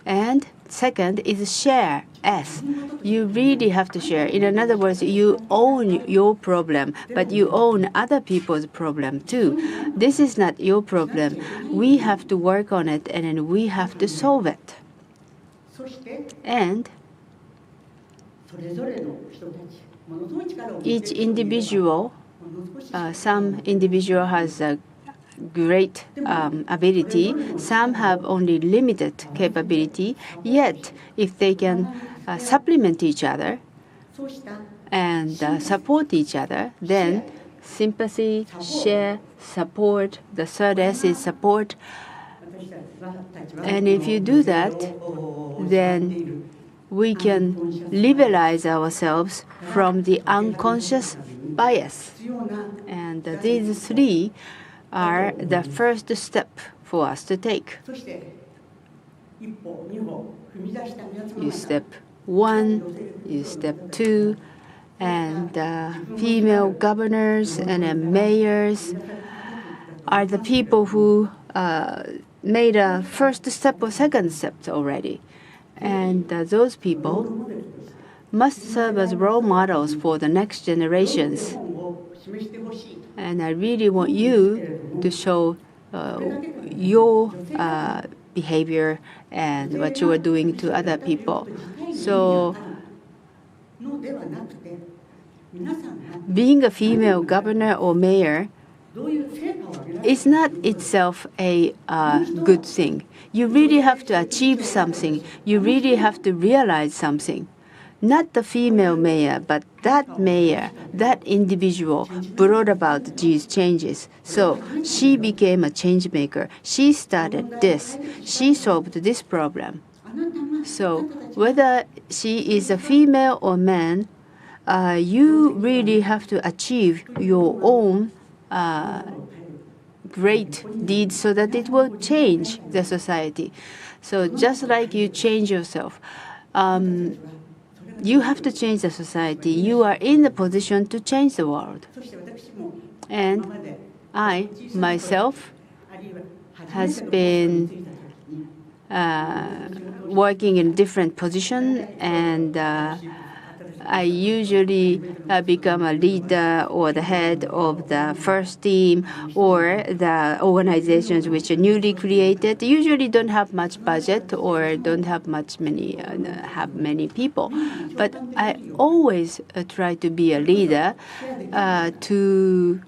Speaker 1: And second is share, S. You really have to share. In other words, you own your problem, but you own other people's problem too. This is not your problem. We have to work on it, and then we have to solve it. And each individual, some individual has a great ability, some have only limited capability, yet if they can supplement each other and support each other, then sympathy, share, support. The third S is support. And if you do that, then we can liberalize ourselves from the unconscious bias. And these three are the first step for us to take. You step 1, you step 2, and female governors and mayors are the people who made a first step or second step already. And those people must serve as role models for the next generations. And I really want you to show your behavior and what you are doing to other people. So being a female governor or mayor is not itself a good thing. You really have to achieve something. You really have to realize something. Not the female mayor, but that mayor, that individual brought about these changes. So she became a change maker. She started this. She solved this problem. So whether she is a female or man, you really have to achieve your own great deeds so that it will change the society. So just like you change yourself, you have to change the society. You are in the position to change the world. And I, myself, has been working in different positions, and I usually become a leader or the head of the first team or the organizations which are newly created. Usually don't have much budget or don't have many people. But I always try to be a leader to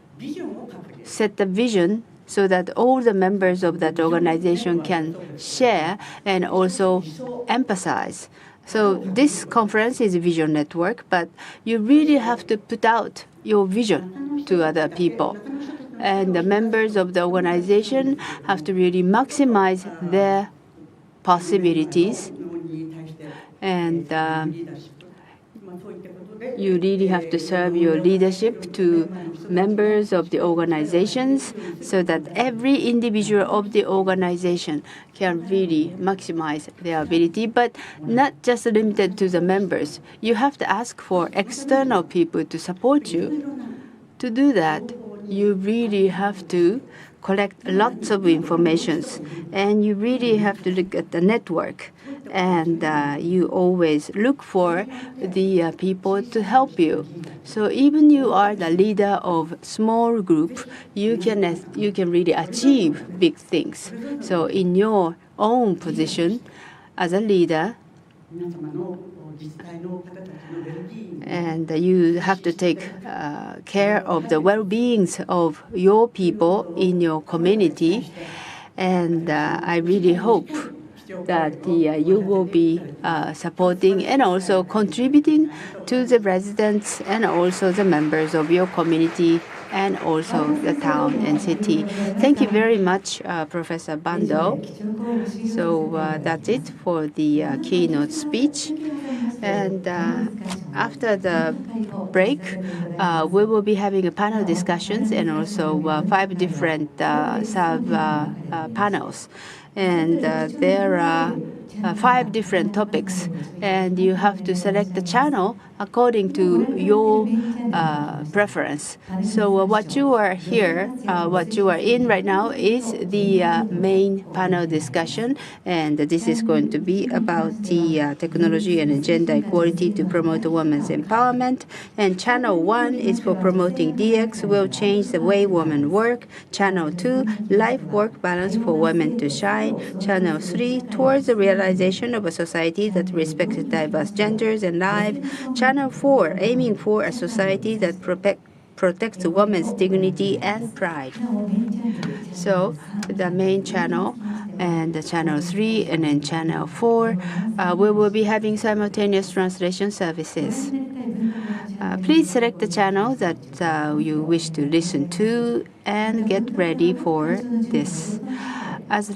Speaker 1: set the vision so that all the members of that organization can share and also empathize. So this conference is a vision network, but you really have to put out your vision to other people. And the members of the organization have to really maximize their possibilities. And you really have to serve your leadership to members of the organizations so that every individual of the organization can really maximize their ability, but not just limited to the members. You have to ask for external people to support you. To do that, you really have to collect lots of information, and you really have to look at the network. And you always look for the people to help you. So even you are the leader of small group, you can really achieve big things. So in your own position as a leader, and you have to take care of the well-beings of your people in your community. And I really hope that you will be supporting and also contributing to the residents and also the members of your community and also the town and city. Thank you very much, Professor Bando. So that's it for the keynote speech. And after the break, we will be having a panel discussions and also 5 different sub-panels. And there are 5 different topics, and you have to select the channel according to your preference. So what you are here, what you are in right now is the main panel discussion, and this is going to be about the technology and gender equality to promote women's empowerment. And channel 1 is for promoting DX will change the way women work. Channel 2, life-work balance for women to shine. Channel 3, towards the realization of a society that respects diverse genders and lives. Channel 4, aiming for a society that protects women's dignity and pride. So the main channel and the channel 3 and then channel 4, we will be having simultaneous translation services. Please select the channel that you wish to listen to and get ready for this. As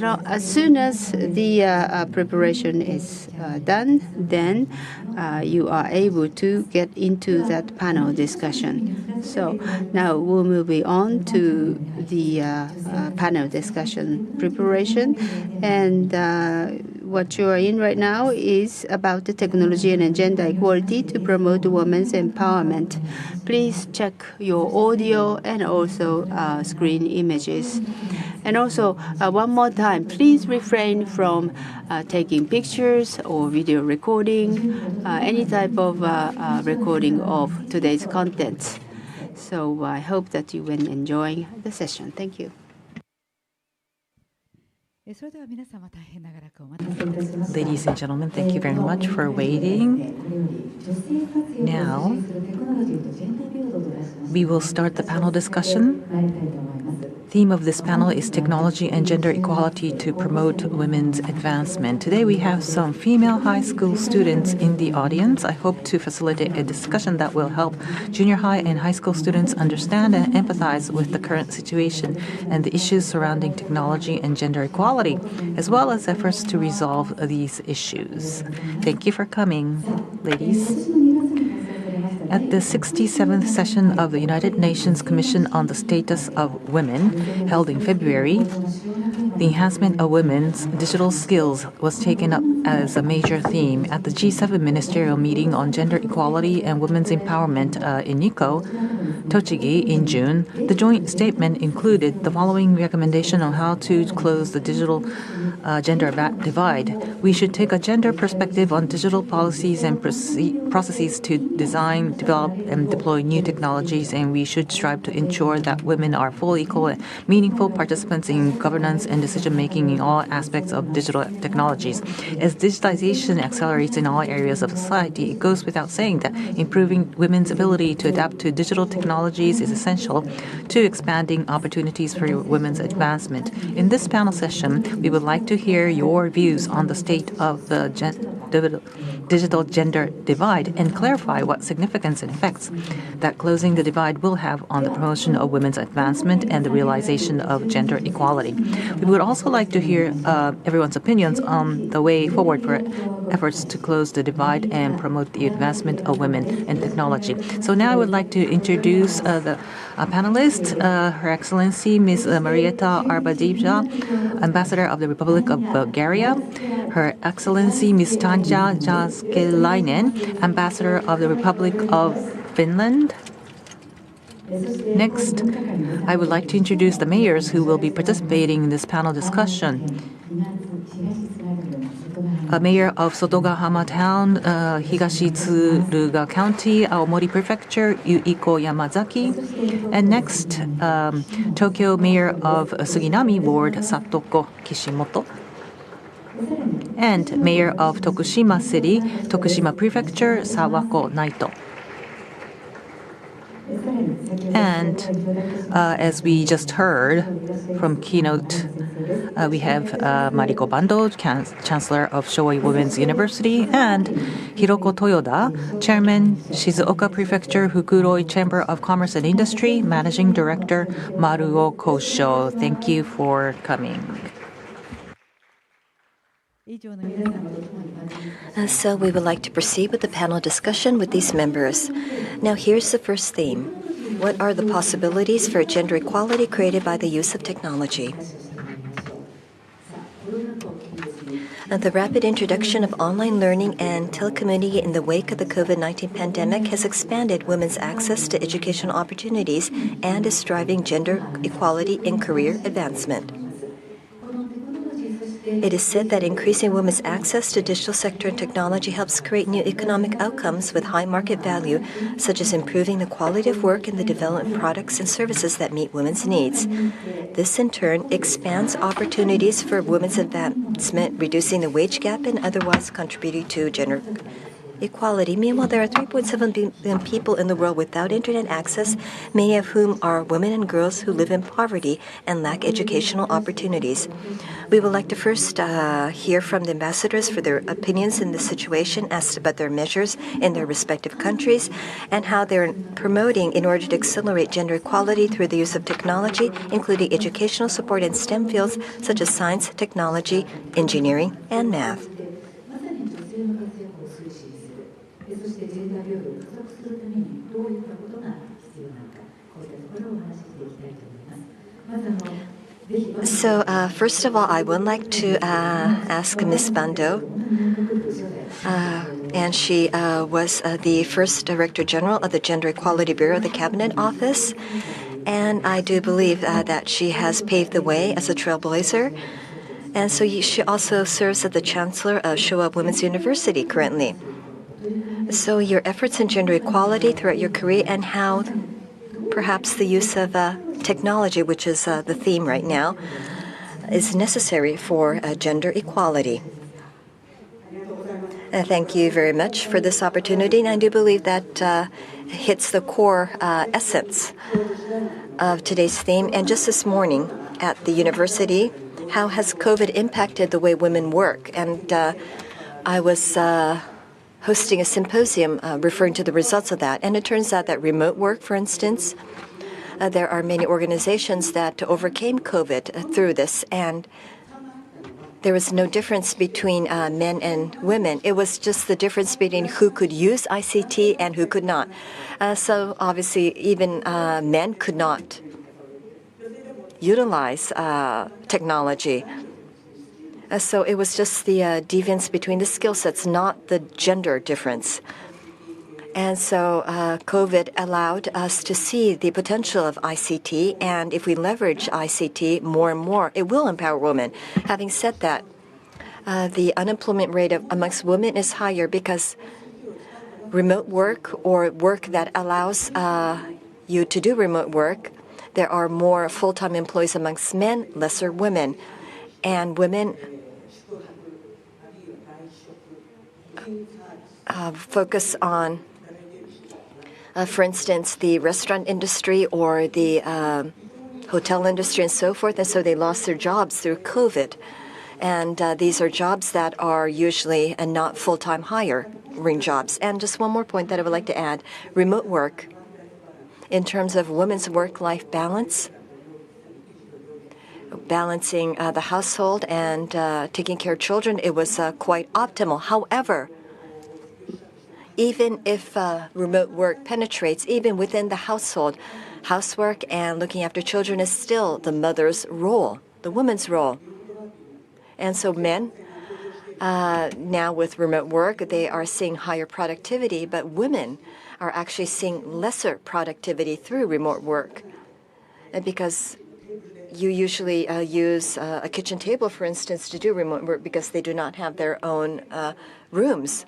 Speaker 1: soon as the preparation is done, then you are able to get into that panel discussion. So now we'll move on to the panel discussion preparation. And what you are in right now is about the technology and gender equality to promote women's empowerment. Please check your audio and also screen images. And also, one more time, please refrain from taking pictures or video recording, any type of recording of today's contents. So I hope that you will enjoy the session. Thank you.
Speaker 2: Ladies and gentlemen, thank you very much for waiting. Now, we will start the panel discussion. Theme of this panel is technology and gender equality to promote women's advancement. Today we have some female high school students in the audience. I hope to facilitate a discussion that will help junior high and high school students understand and empathize with the current situation and the issues surrounding technology and gender equality, as well as efforts to resolve these issues. Thank you for coming, ladies. At the 67th session of the United Nations Commission on the Status of Women, held in February, the enhancement of women's digital skills was taken up as a major theme. At the G7 ministerial meeting on gender equality and women's empowerment in Mieko, Tochigi in June, the joint statement included the following recommendation on how to close the digital gender divide. We should take a gender perspective on digital policies and processes to design, develop, and deploy new technologies, and we should strive to ensure that women are full, equal, and meaningful participants in governance and decision-making in all aspects of digital technologies. As digitization accelerates in all areas of society, it goes without saying that improving women's ability to adapt to digital technologies is essential to expanding opportunities for women's advancement. In this panel session, we would like to hear your views on the state of the digital gender divide and clarify what significance and effects that closing the divide will have on the promotion of women's advancement and the realization of gender equality. We would also like to hear everyone's opinions on the way forward for efforts to close the divide and promote the advancement of women in technology. So now I would like to introduce the panelists, Her Excellency Ms. Marieta Arabadjieva, Ambassador of the Republic of Bulgaria, Her Excellency Ms. Tanja JÄÄSKELÄINEN, Ambassador of the Republic of Finland. Next, I would like to introduce the mayors who will be participating in this panel discussion. Mayor of Sotogahama Town, Higashitsuruga County, Aomori Prefecture, Yuriko Yamazaki. And next, Tokyo Mayor of Suginami Ward, Satoko Kishimoto. And Mayor of Tokushima City, Tokushima Prefecture, Sawako Naito. And as we just heard from Keynote, we have Mariko Bando, Chancellor of Showa Women's University, and Hiroko Toyoda, Chairman, Shizuoka Prefecture, Fukuroi Chamber of Commerce and Industry, Managing Director, Maruo Kosho. Thank you for coming.
Speaker 4: So we would like to proceed with the panel discussion with these members. Now here's the first theme. What are the possibilities for gender equality created by the use of technology? The rapid introduction of online learning and telecommuting in the wake of the COVID-19 pandemic has expanded women's access to educational opportunities and is driving gender equality in career advancement. It is said that increasing women's access to digital sector and technology helps create new economic outcomes with high market value, such as improving the quality of work and the development of products and services that meet women's needs. This, in turn, expands opportunities for women's advancement, reducing the wage gap and otherwise contributing to gender equality. Meanwhile, there are 3.7 billion people in the world without internet access, many of whom are women and girls who live in poverty and lack educational opportunities. We would like to first hear from the ambassadors for their opinions in this situation, asked about their measures in their respective countries, and how they're promoting in order to accelerate gender equality through the use of technology, including educational support in STEM fields such as science, technology, engineering, and math. So, first of all, I would like to ask Ms. Bando, and she was the first Director General of the Gender Equality Bureau of the Cabinet Office, and I do believe that she has paved the way as a trailblazer. And so she also serves as the Chancellor of Showa Women's University currently. So your efforts in gender equality throughout your career and how perhaps the use of technology, which is the theme right now, is necessary for gender equality. Thank you very much for this opportunity, and I do believe that hits the core essence of today's theme. And just this morning at the university, how has COVID impacted the way women work? And I was hosting a symposium referring to the results of that. And it turns out that remote work, for instance, there are many organizations that overcame COVID through this. And there was no difference between men and women. It was just the difference between who could use ICT and who could not. So obviously, even men could not utilize technology. So it was just the deviance between the skill sets, not the gender difference. And so COVID allowed us to see the potential of ICT, and if we leverage ICT more and more, it will empower women. Having said that, the unemployment rate amongst women is higher because remote work or work that allows you to do remote work, there are more full-time employees amongst men, lesser women. And women focus on, for instance, the restaurant industry or the hotel industry and so forth, and so they lost their jobs through COVID. And these are jobs that are usually not full-time hiring jobs. And just one more point that I would like to add, remote work, in terms of women's work-life balance, balancing the household and taking care of children, it was quite optimal. However, even if remote work penetrates, even within the household, housework and looking after children is still the mother's role, the woman's role. And so men, now with remote work, they are seeing higher productivity, but women are actually seeing lesser productivity through remote work. And because you usually use a kitchen table, for instance, to do remote work because they do not have their own rooms.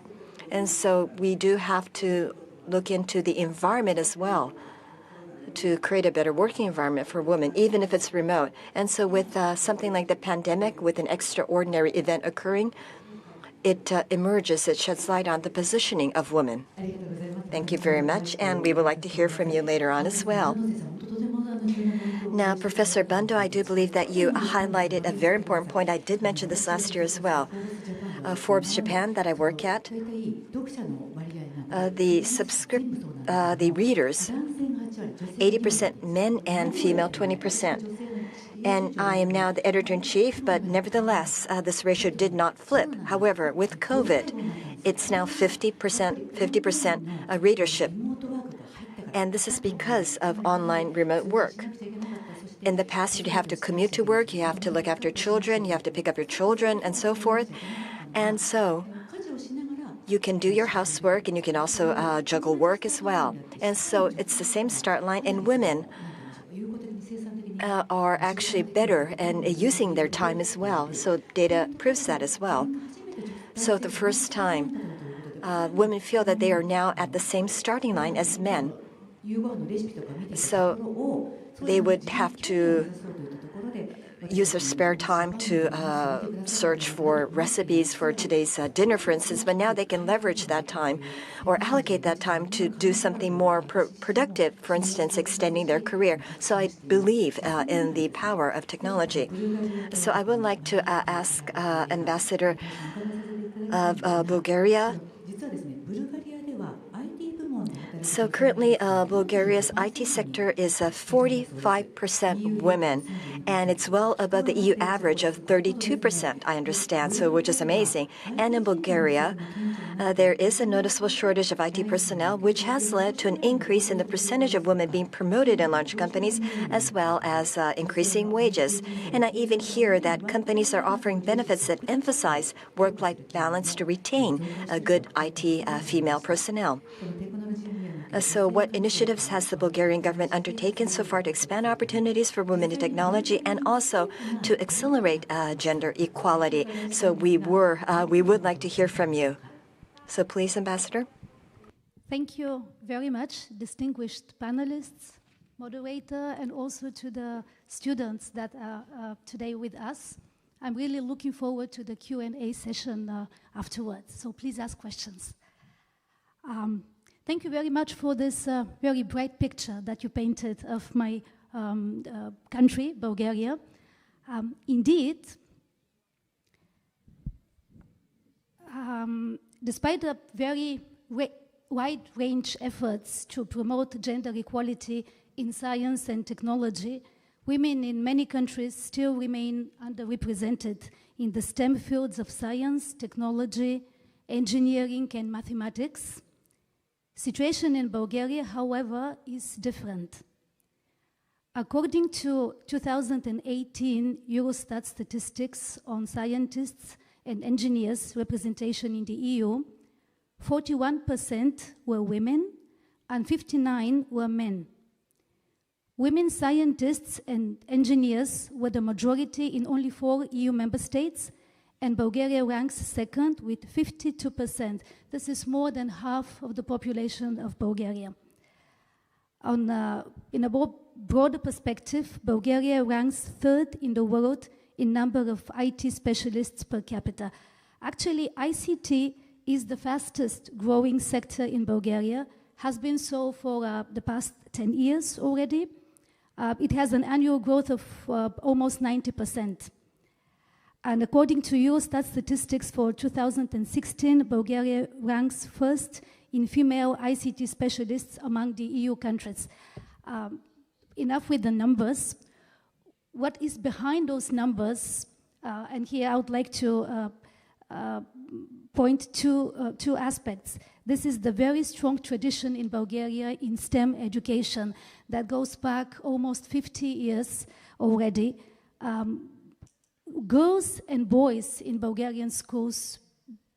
Speaker 4: And so we do have to look into the environment as well to create a better working environment for women, even if it's remote. And so with something like the pandemic, with an extraordinary event occurring, it emerges, it sheds light on the positioning of women. Thank you very much, and we would like to hear from you later on as well. Now, Professor Bando, I do believe that you highlighted a very important point. I did mention this last year as well. Forbes Japan that I work at, the readers, 80% men and female 20%. And I am now the editor-in-chief, but nevertheless, this ratio did not flip. However, with COVID, it's now 50% readership. And this is because of online remote work. In the past, you'd have to commute to work, you have to look after children, you have to pick up your children, and so forth. And so you can do your housework, and you can also juggle work as well. And so it's the same start line, and women are actually better and using their time as well. So data proves that as well. So the first time, women feel that they are now at the same starting line as men. So they would have to use their spare time to search for recipes for today's dinner, for instance, but now they can leverage that time or allocate that time to do something more productive, for instance, extending their career. So I believe in the power of technology. So I would like to ask Ambassador of Bulgaria. So currently, Bulgaria's IT sector is 45% women, and it's well above the EU average of 32%, I understand, so which is amazing. And in Bulgaria, there is a noticeable shortage of IT personnel, which has led to an increase in the percentage of women being promoted in large companies, as well as increasing wages. And I even hear that companies are offering benefits that emphasize work-life balance to retain a good IT female personnel. So what initiatives has the Bulgarian government undertaken so far to expand opportunities for women in technology and also to accelerate gender equality? So we would like to hear from you. So please, Ambassador.
Speaker 10: Thank you very much, distinguished panelists, moderator, and also to the students that are today with us. I'm really looking forward to the Q&A session afterwards, so please ask questions. Thank you very much for this very bright picture that you painted of my country, Bulgaria. Indeed, despite the very wide-range efforts to promote gender equality in science and technology, women in many countries still remain underrepresented in the STEM fields of science, technology, engineering, and mathematics. Situation in Bulgaria, however, is different. According to 2018 Eurostat statistics on scientists and engineers representation in the EU, 41% were women and 59% were men. Women scientists and engineers were the majority in only 4 EU member states, and Bulgaria ranks second with 52%. This is more than half of the population of Bulgaria. In a broader perspective, Bulgaria ranks third in the world in number of IT specialists per capita. Actually, ICT is the fastest growing sector in Bulgaria, has been so for the past 10 years already. It has an annual growth of almost 90%. And according to Eurostat statistics for 2016, Bulgaria ranks first in female ICT specialists among the EU countries. Enough with the numbers. What is behind those numbers, and here I would like to point to two aspects. This is the very strong tradition in Bulgaria in STEM education that goes back almost 50 years already. Girls and boys in Bulgarian schools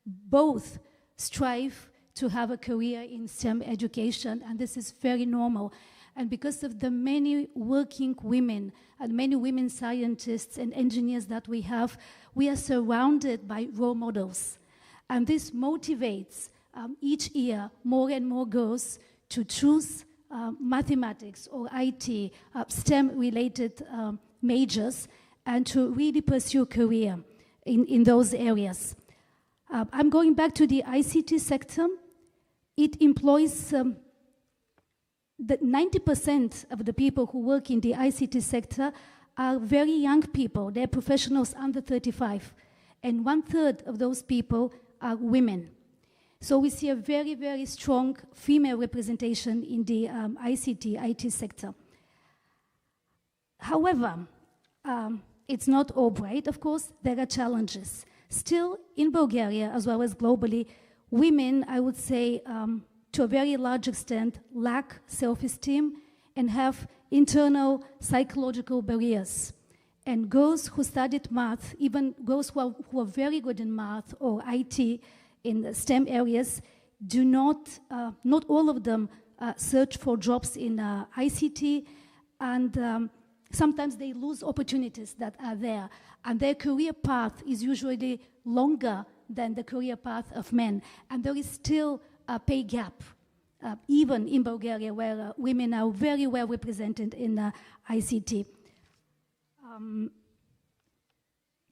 Speaker 10: both strive to have a career in STEM education, and this is very normal. And because of the many working women and many women scientists and engineers that we have, we are surrounded by role models. And this motivates each year more and more girls to choose mathematics or IT, STEM-related majors, and to really pursue a career in those areas. I'm going back to the ICT sector. It employs the 90% of the people who work in the ICT sector are very young people. They're professionals under 35. And 1/3 of those people are women. So we see a very, very strong female representation in the ICT, IT sector. However, it's not all bright, of course. There are challenges. Still, in Bulgaria, as well as globally, women, I would say, to a very large extent, lack self-esteem and have internal psychological barriers. And girls who studied math, even girls who are very good in math or IT in the STEM areas, do not all of them search for jobs in ICT, and sometimes they lose opportunities that are there. And their career path is usually longer than the career path of men. And there is still a pay gap, even in Bulgaria, where women are very well represented in ICT.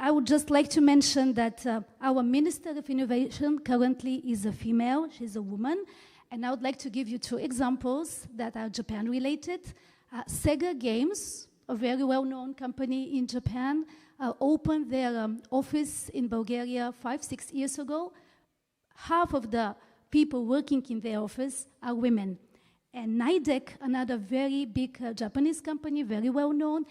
Speaker 10: I would just like to mention that our Minister of Innovation currently is a female, she's a woman, and I would like to give you 2 examples that are Japan-related. Sega Games, a very well-known company in Japan, opened their office in Bulgaria 5-6 years ago. Half of the people working in their office are women. And Nidec, another very big Japanese company, very well-known,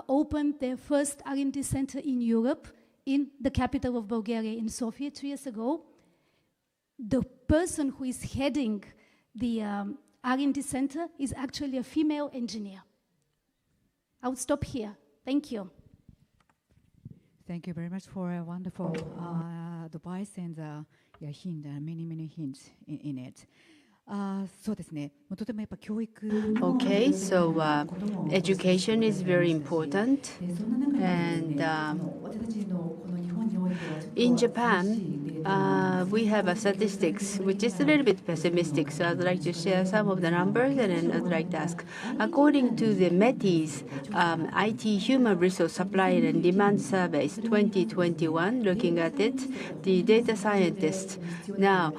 Speaker 10: opened their first R&D center in Europe, in the capital of Bulgaria, in Sofia, 2 years ago. The person who is heading the R&D center is actually a female engineer. I will stop here. Thank you.
Speaker 7: Thank you very much for a wonderful advice and hint, many, many hints in it.
Speaker 1: Okay, so education is very important, and in Japan, we have statistics which is a little bit pessimistic, so I'd like to share some of the numbers, and then I'd like to ask. According to the METI's IT Human Resource Supply and Demand Surveys 2021, looking at it, the data scientists, now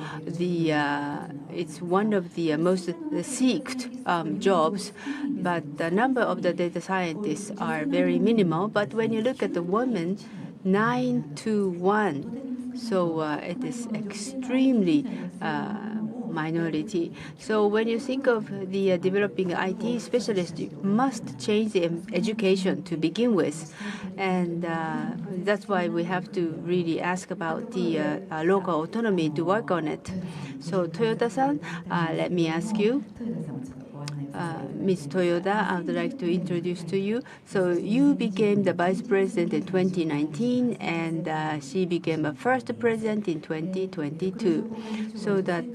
Speaker 1: it's one of the most seeked jobs, but the number of the data scientists are very minimal. But when you look at the women, 9 to 1, so it is extremely minority. So when you think of the developing IT specialist, you must change the education to begin with, and that's why we have to really ask about the local autonomy to work on it. So Toyota-san, let me ask you. Ms. Toyoda, I would like to introduce to you. So you became the vice president in 2019, and she became a first president in 2022. So that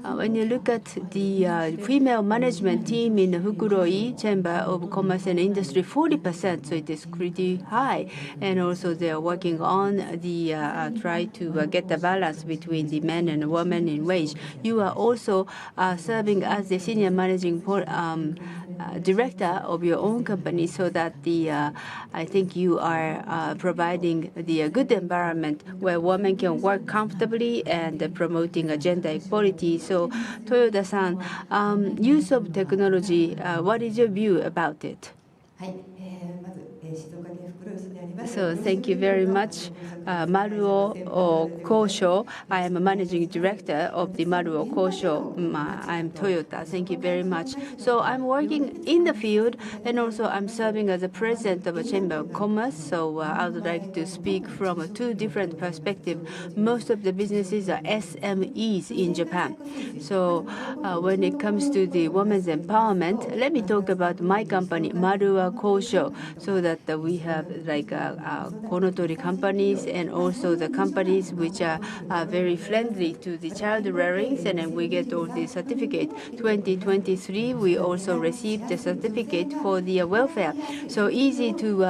Speaker 1: when you look at the female management team in the Fukuroi Chamber of Commerce and Industry, 40%, so it is pretty high. And also they are working on the try to get the balance between the men and women in wage. You are also serving as the senior managing director of your own company, so that I think you are providing the good environment where women can work comfortably and promoting gender equality. So Toyoda-san, use of technology, what is your view about it? So thank you very much. Maruo Kosho. I am a managing director of the Maruo Kosho. I'm Toyota. Thank you very much. So I'm working in the field, and also I'm serving as a president of a Chamber of Commerce. So I would like to speak from 2 different perspectives. Most of the businesses are SMEs in Japan. So when it comes to the women's empowerment, let me talk about my company, Maruo Kosho, so that we have like konotori companies, and also the companies which are very friendly to the child rearings, and then we get all the certificate. 2023, we also received the certificate for the welfare. So easy to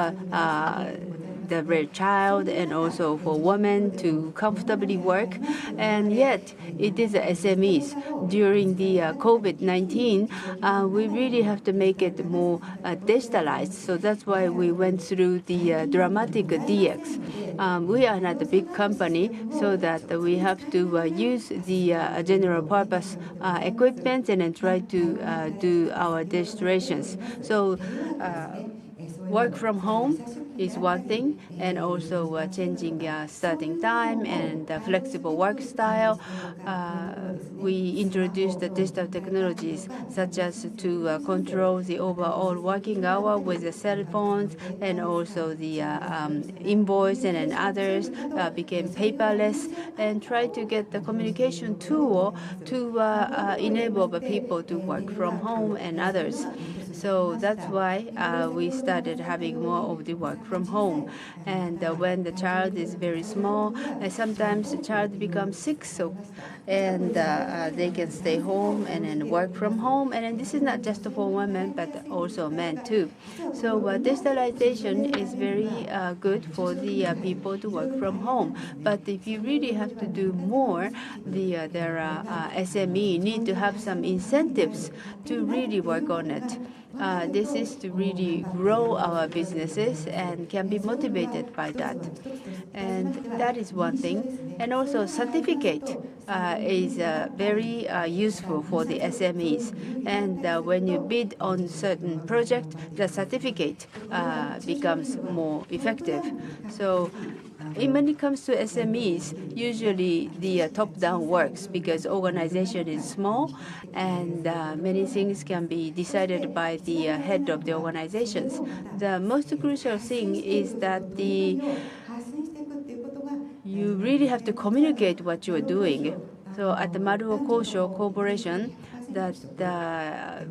Speaker 1: the rear child, and also for women to comfortably work, and yet it is SMEs. During the COVID-19, we really have to make it more digitalized. So that's why we went through the dramatic DX. We are not a big company, so that we have to use the general purpose equipment and then try to do our demonstrations. So work from home is one thing, and also changing starting time and flexible work style. We introduced the digital technologies, such as to control the overall working hour with the cell phones, and also the invoice and others became paperless, and try to get the communication tool to enable the people to work from home and others. So that's why we started having more of the work from home. And when the child is very small, sometimes the child becomes sick, so and they can stay home and then work from home. And then this is not just for women, but also men too. So digitalization is very good for the people to work from home. But if you really have to do more, their SME need to have some incentives to really work on it. this is to really grow our businesses and can be motivated by that. And that is one thing. And also certificate is very useful for the SMEs. And when you bid on certain project, the certificate becomes more effective. So when it comes to SMEs, usually the top-down works because organization is small and many things can be decided by the head of the organizations. The most crucial thing is that you really have to communicate what you are doing. So at the Mariko Corporation, that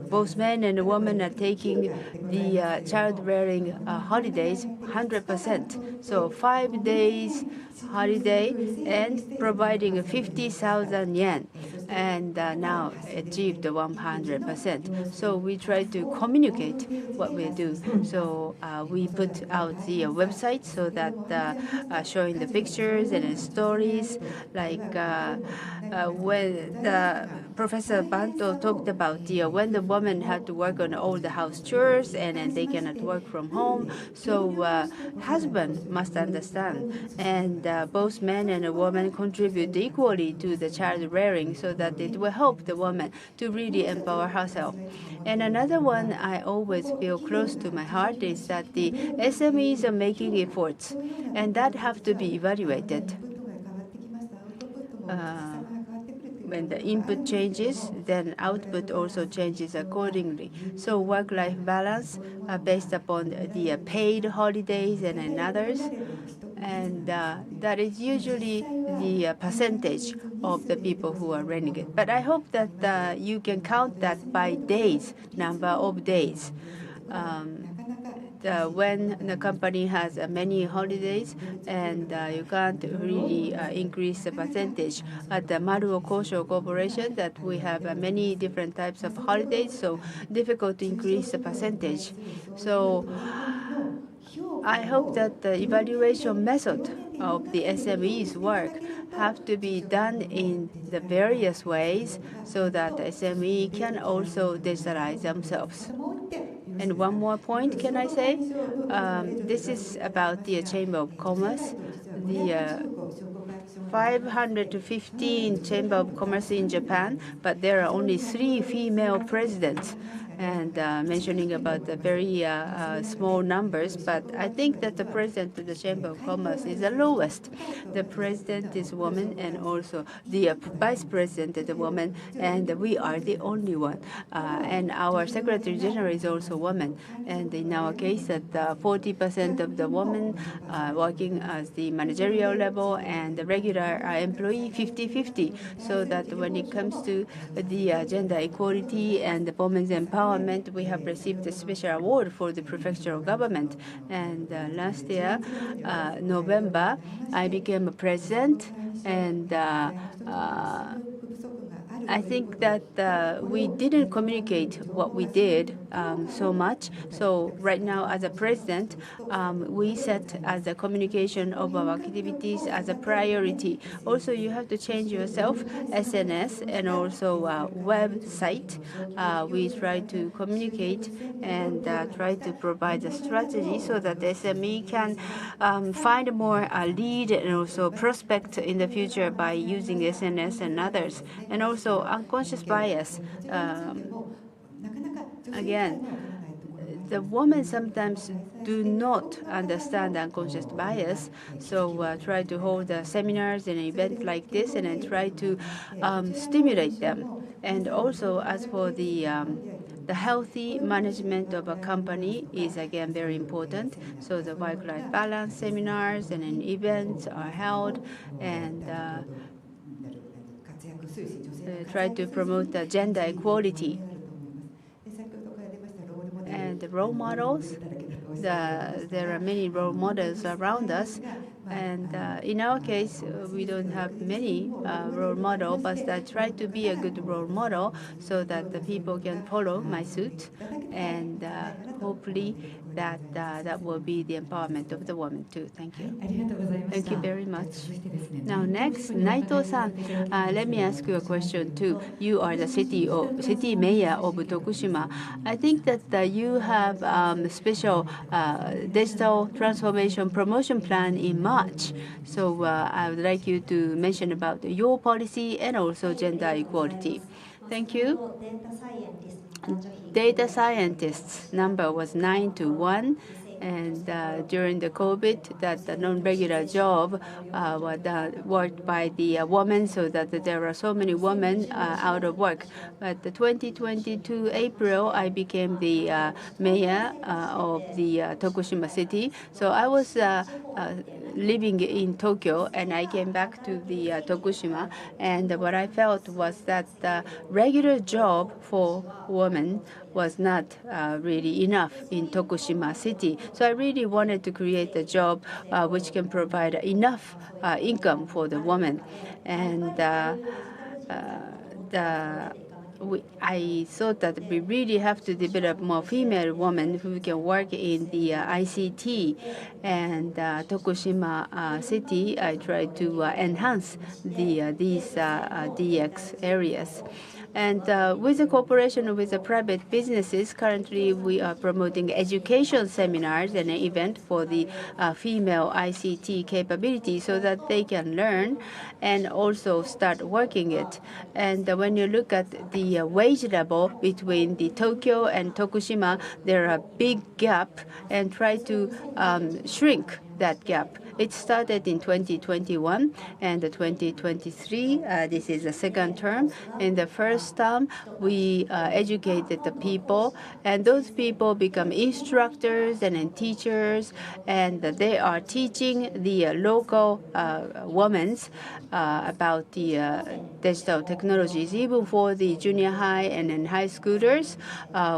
Speaker 1: both men and women are taking the child-rearing holidays 100%. So 5 days holiday and providing 50,000 yen, and now achieved 100%. So we try to communicate what we do. So we put out the website so that showing the pictures and stories, like when Professor Bando talked about when the woman had to work on all the house chores and then they cannot work from home. So husband must understand, and both men and a woman contribute equally to the child rearing so that it will help the woman to really empower herself. And another one I always feel close to my heart is that the SMEs are making efforts, and that have to be evaluated. When the input changes, then output also changes accordingly. So work-life balance based upon the paid holidays and others, and that is usually the percentage of the people who are running it. But I hope that you can count that by days, number of days. When the company has many holidays, and you can't really increase the percentage. At the Mariko Corporation, that we have many different types of holidays, so difficult to increase the percentage. So I hope that the evaluation method of the SME's work have to be done in the various ways so that the SME can also digitalize themselves. And one more point, can I say? This is about the Chamber of Commerce. The 515 Chamber of Commerce in Japan, but there are only 3 female presidents. And mentioning about the very small numbers, but I think that the president of the Chamber of Commerce is the lowest. The president is a woman, and also the vice president is a woman, and we are the only one. And our secretary general is also a woman. And in our case, that 40% of the women working as the managerial level, and the regular employee 50-50. So that when it comes to the gender equality and the women's empowerment, we have received a special award for the prefectural government. And last year, November, I became a president, and I think that we didn't communicate what we did so much. So right now, as a president, we set as a communication of our activities as a priority. Also, you have to change yourself, SNS, and also website. We try to communicate and try to provide a strategy so that the SME can find more lead and also prospect in the future by using SNS and others. And also unconscious bias. Again, the women sometimes do not understand unconscious bias, so try to hold seminars and events like this, and then try to stimulate them. And also, as for the healthy management of a company is again very important. So the work-life balance seminars and then events are held, and try to promote the gender equality. And the role models, there are many role models around us, And in our case, we don't have many role models, but I try to be a good role model so that the people can follow my suit, and hopefully that will be the empowerment of the woman too. Thank you. Thank you very much. Now next, Naito-san, let me ask you a question too. You are the city mayor of Tokushima. I think that you have special digital transformation promotion plan in March. So I would like you to mention about your policy and also gender equality. Thank you. Data scientists number was 9 to 1. And during the COVID, that the non-regular job was worked by the women, so that there are so many women out of work. But the 2022 April, I became the mayor of the Tokushima city. So I was living in Tokyo, and I came back to the Tokushima. And what I felt was that the regular job for women was not really enough in Tokushima city. So I really wanted to create a job which can provide enough income for the woman. And I thought that we really have to develop more female women who can work in the ICT. And Tokushima city, I tried to enhance these DX areas. And with the cooperation with the private businesses, currently we are promoting education seminars and an event for the female ICT capability so that they can learn and also start working it. And when you look at the wage level between the Tokyo and Tokushima, there are big gap, and try to shrink that gap. It started in 2021 and 2023. This is the second term. In the first term, we educated the people, and those people become instructors and then teachers, and they are teaching the local women about the digital technologies. Even for the junior high and then high schoolers,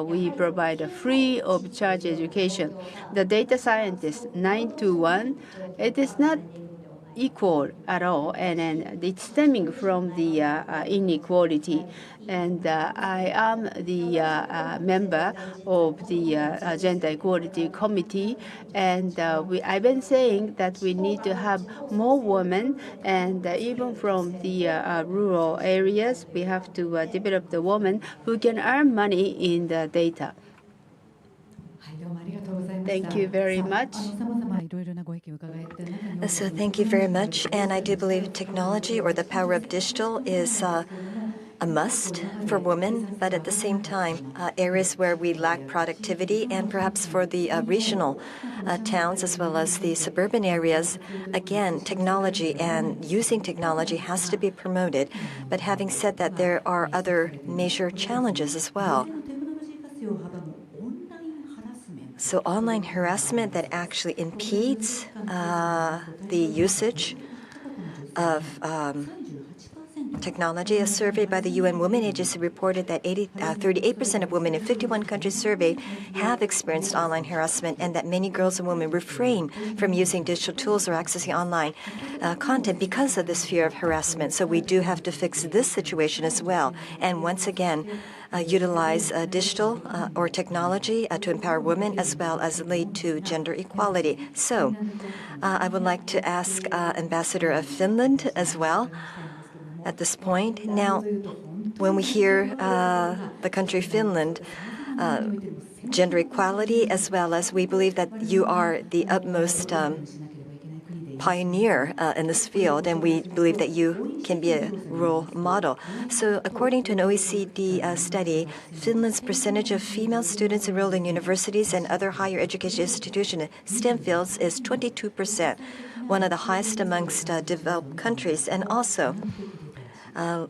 Speaker 1: we provide a free of charge education. The data scientists, 9 to 1, it is not equal at all, and then it's stemming from the inequality. And I am the member of the Gender Equality Committee, and I've been saying that we need to have more women, and even from the rural areas, we have to develop the women who can earn money in the data. Thank you very much.
Speaker 4: So thank you very much. And I do believe technology or the power of digital is a must for women, but at the same time, areas where we lack productivity, and perhaps for the regional towns as well as the suburban areas, again, technology and using technology has to be promoted. But having said that, there are other major challenges as well. So online harassment that actually impedes the usage of technology. A survey by the UN Women Agency reported that 38% of women in 51 countries surveyed have experienced online harassment, and that many girls and women refrain from using digital tools or accessing online content because of this fear of harassment. So we do have to fix this situation as well. And once again, utilize digital or technology to empower women as well as lead to gender equality. So I would like to ask Ambassador of Finland as well at this point. Now, when we hear the country Finland, gender equality, as well as we believe that you are the utmost pioneer in this field, and we believe that you can be a role model. So according to an OECD study, Finland's percentage of female students enrolled in universities and other higher education institutions in STEM fields is 22%, one of the highest amongst developed countries. And also,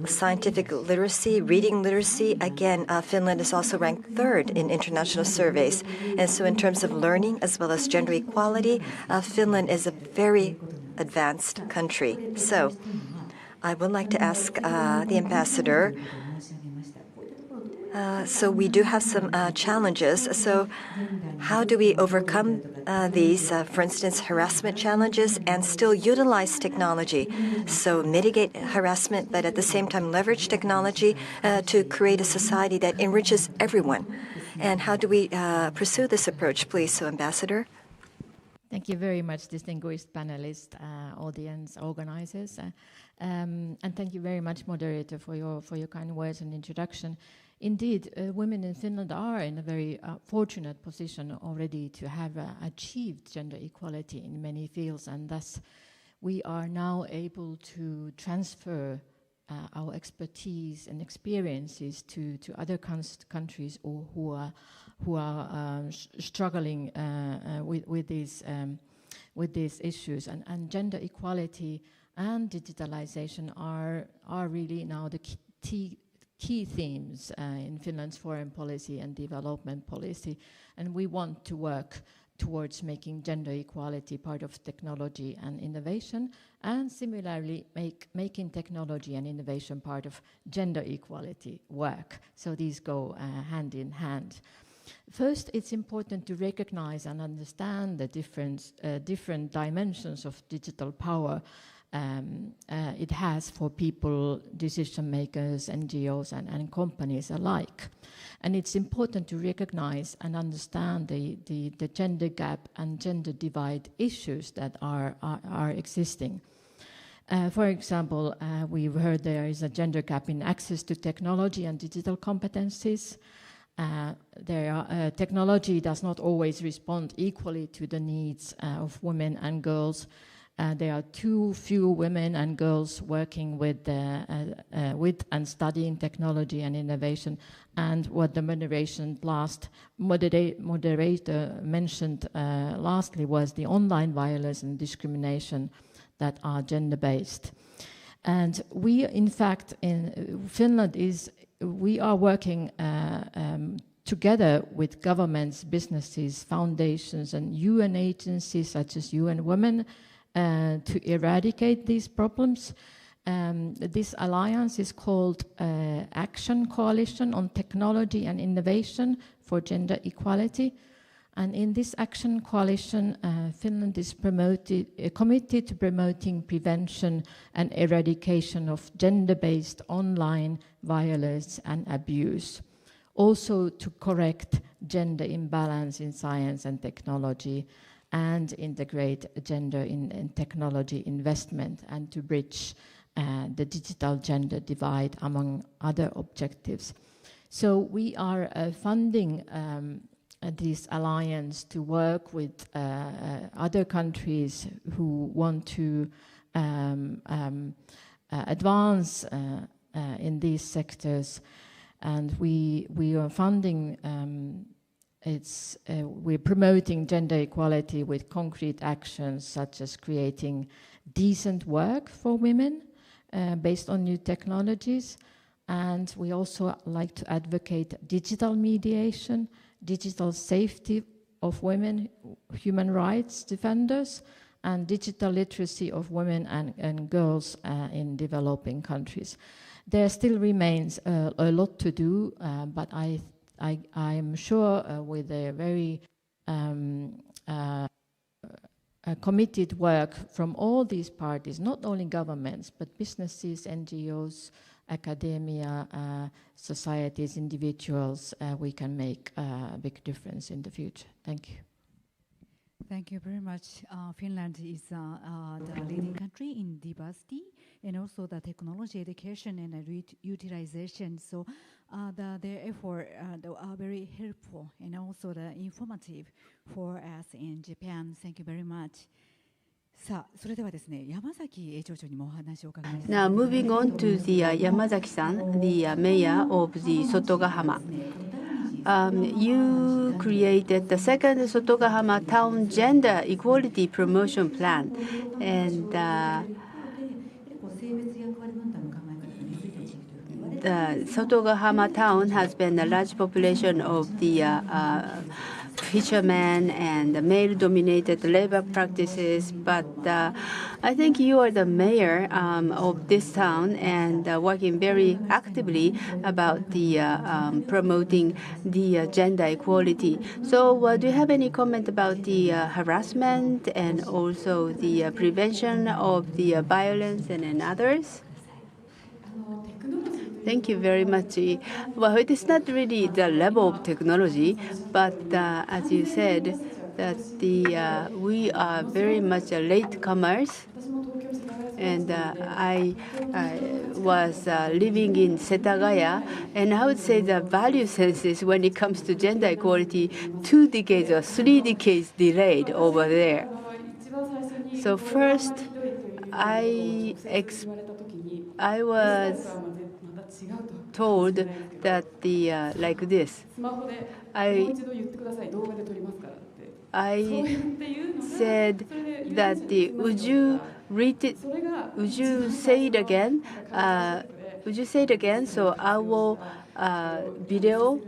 Speaker 4: scientific literacy, reading literacy, again, Finland is also ranked third in international surveys. And so in terms of learning as well as gender equality, Finland is a very advanced country. So I would like to ask the ambassador So we do have some challenges. So how do we overcome these, for instance, harassment challenges and still utilize technology? So mitigate harassment, but at the same time leverage technology to create a society that enriches everyone. And how do we pursue this approach, please? So, Ambassador.
Speaker 11: Thank you very much, distinguished panelists, audience, organizers, and thank you very much, moderator, for your kind words and introduction. Indeed, women in Finland are in a very fortunate position already to have achieved gender equality in many fields, and thus we are now able to transfer our expertise and experiences to other countries or who are struggling with these issues, and gender equality and digitalization are really now the key themes in Finland's foreign policy and development policy, and we want to work towards making gender equality part of technology and innovation, and similarly making technology and innovation part of gender equality work. So these go hand in hand. First, it's important to recognize and understand the different dimensions of digital power it has for people, decision makers, NGOs, and companies alike. And it's important to recognize and understand the gender gap and gender divide issues that are existing. For example, we've heard there is a gender gap in access to technology and digital competencies. Technology does not always respond equally to the needs of women and girls. There are too few women and girls working with and studying technology and innovation. And what the moderator mentioned lastly was the online violence and discrimination that are gender-based. And we, in fact, in Finland we are working together with governments, businesses, foundations, and UN agencies such as UN Women to eradicate these problems. This alliance is called Action Coalition on Technology and Innovation for Gender Equality. And in this Action Coalition, Finland is committed to promoting prevention and eradication of gender-based online violence and abuse. Also to correct gender imbalance in science and technology, and integrate gender in technology investment, and to bridge the digital gender divide, among other objectives. So we are funding this alliance to work with other countries who want to advance in these sectors, and we are funding. We're promoting gender equality with concrete actions such as creating decent work for women based on new technologies. And we also like to advocate digital mediation, digital safety of women, human rights defenders, and digital literacy of women and girls in developing countries. There still remains a lot to do, but I'm sure with a very committed work from all these parties, not only governments, but businesses, NGOs, academia, societies, individuals, we can make a big difference in the future. Thank you.
Speaker 7: Thank you very much. Finland is the leading country in diversity and also the technology education and utilization. So their efforts are very helpful and also the informative for us in Japan. Thank you very much.
Speaker 1: Now moving on to the Yamazaki-san, the mayor of the Sotogahama. You created the second Sotogahama Town Gender Equality Promotion Plan, and the Sotogahama town has been a large population of the fishermen and the male-dominated labor practices. But I think you are the mayor of this town and working very actively about the promoting the gender equality. So do you have any comment about the harassment and also the prevention of the violence and others? Thank you very much. Well, it is not really the level of technology, but as you said, that we are very much latecomers. And I was living in Setagaya, and I would say the value senses when it comes to gender equality, 2 decades or 3 decades delayed over there. So first, I was told that like this. I said that would you read it? Would you say it again? Would you say it again? So I will video.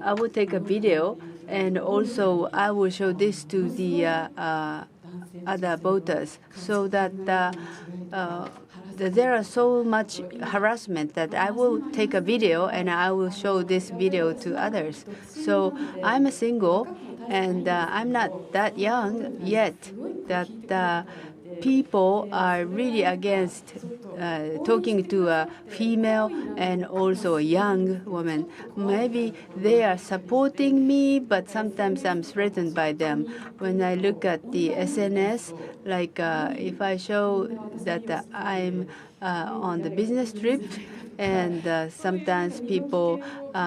Speaker 1: I will take a video, and also I will show this to the other voters, so that there are so much harassment that I will take a video and I will show this video to others. So I'm a single, and I'm not that young yet, that people are really against talking to a female and also a young woman. Maybe they are supporting me, but sometimes I'm threatened by them. When I look at the SNS, like if I show that I'm on the business trip, and sometimes people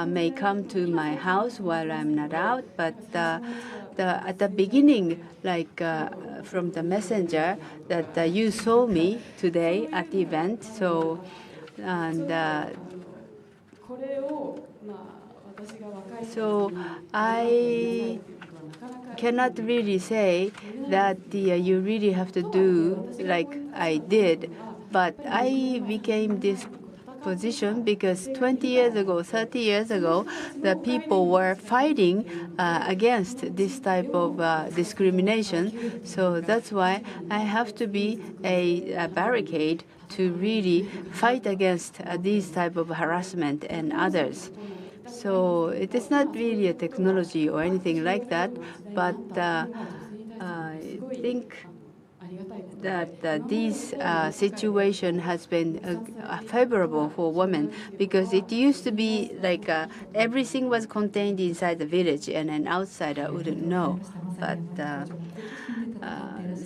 Speaker 1: may come to my house while I'm not out, but at the beginning, like from the messenger, that you saw me today at the event. So, and so I cannot really say that you really have to do like I did, but I became this position because 20 years ago, 30 years ago, the people were fighting against this type of discrimination. So that's why I have to be a barricade to really fight against these type of harassment and others. So it is not really a technology or anything like that, but I think that this situation has been favorable for women, because it used to be like everything was contained inside the village and an outsider wouldn't know. But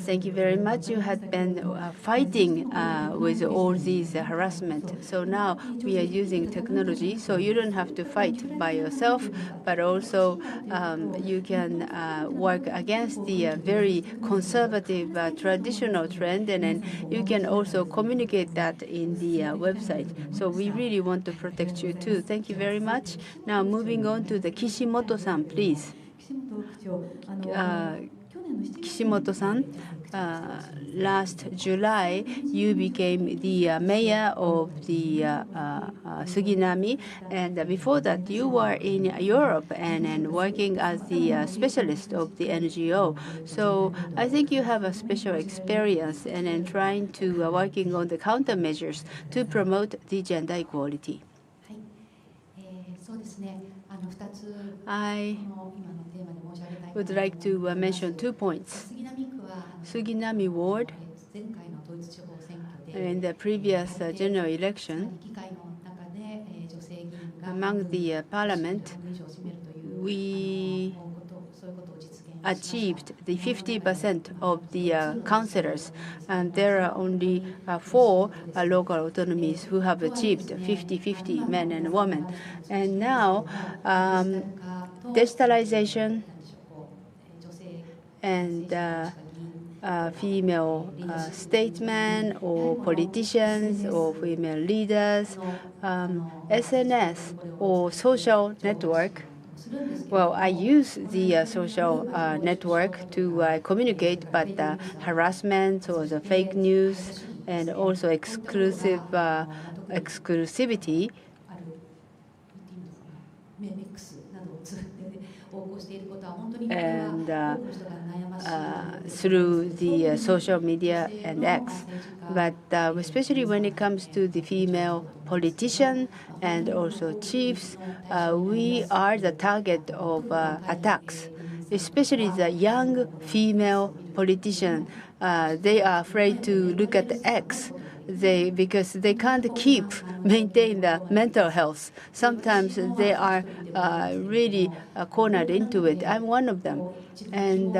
Speaker 1: thank you very much. You had been fighting with all these harassment. So now we are using technology, so you don't have to fight by yourself, but also you can work against the very conservative traditional trend, and then you can also communicate that in the website. So we really want to protect you too. Thank you very much. Now moving on to the Kishimoto-san, please. Kishimoto-san, last July, you became the mayor of the Suginami, and before that, you were in Europe and working as the specialist of the NGO. So I think you have a special experience and trying to working on the countermeasures to promote the gender equality. I would like to mention 2 points. Suginami Ward, in the previous general election, among the parliament, we achieved the 50% of the councillors, and there are only 4 local autonomies who have achieved 50-50 men and women. And now, digitalization and female statesmen or politicians or female leaders, SNS or social network. Well, I use the social network to communicate, but harassment or the fake news and also exclusivity and through the social media and X. But especially when it comes to the female politician and also chiefs, we are the target of attacks, especially the young female politician. They are afraid to look at the X. Because they can't maintain the mental health. Sometimes they are really cornered into it. I'm one of them. And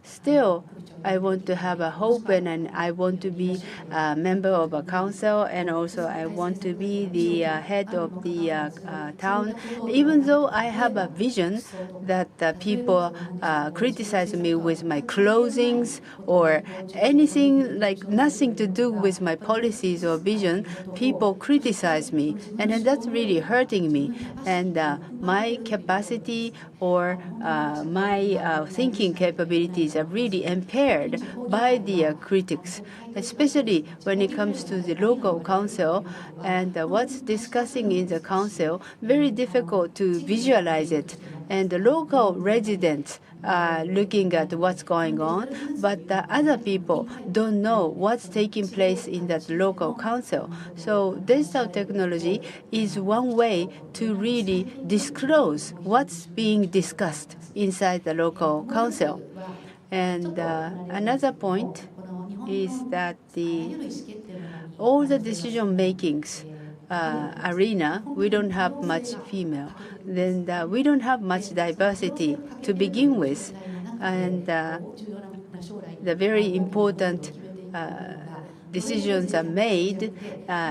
Speaker 1: still, I want to have a hope, and I want to be a member of a council, and also I want to be the head of the town. Even though I have a vision that people criticize me with my clothings or anything like nothing to do with my policies or vision, people criticize me, and that's really hurting me. And my capacity or my thinking capabilities are really impaired by the critics, especially when it comes to the local council and what's discussing in the council. Very difficult to visualize it, and the local residents looking at what's going on, but other people don't know what's taking place in that local council. So digital technology is one way to really disclose what's being discussed inside the local council. And another point is that all the decision makings arena, we don't have much female. Then we don't have much diversity to begin with, and the very important decisions are made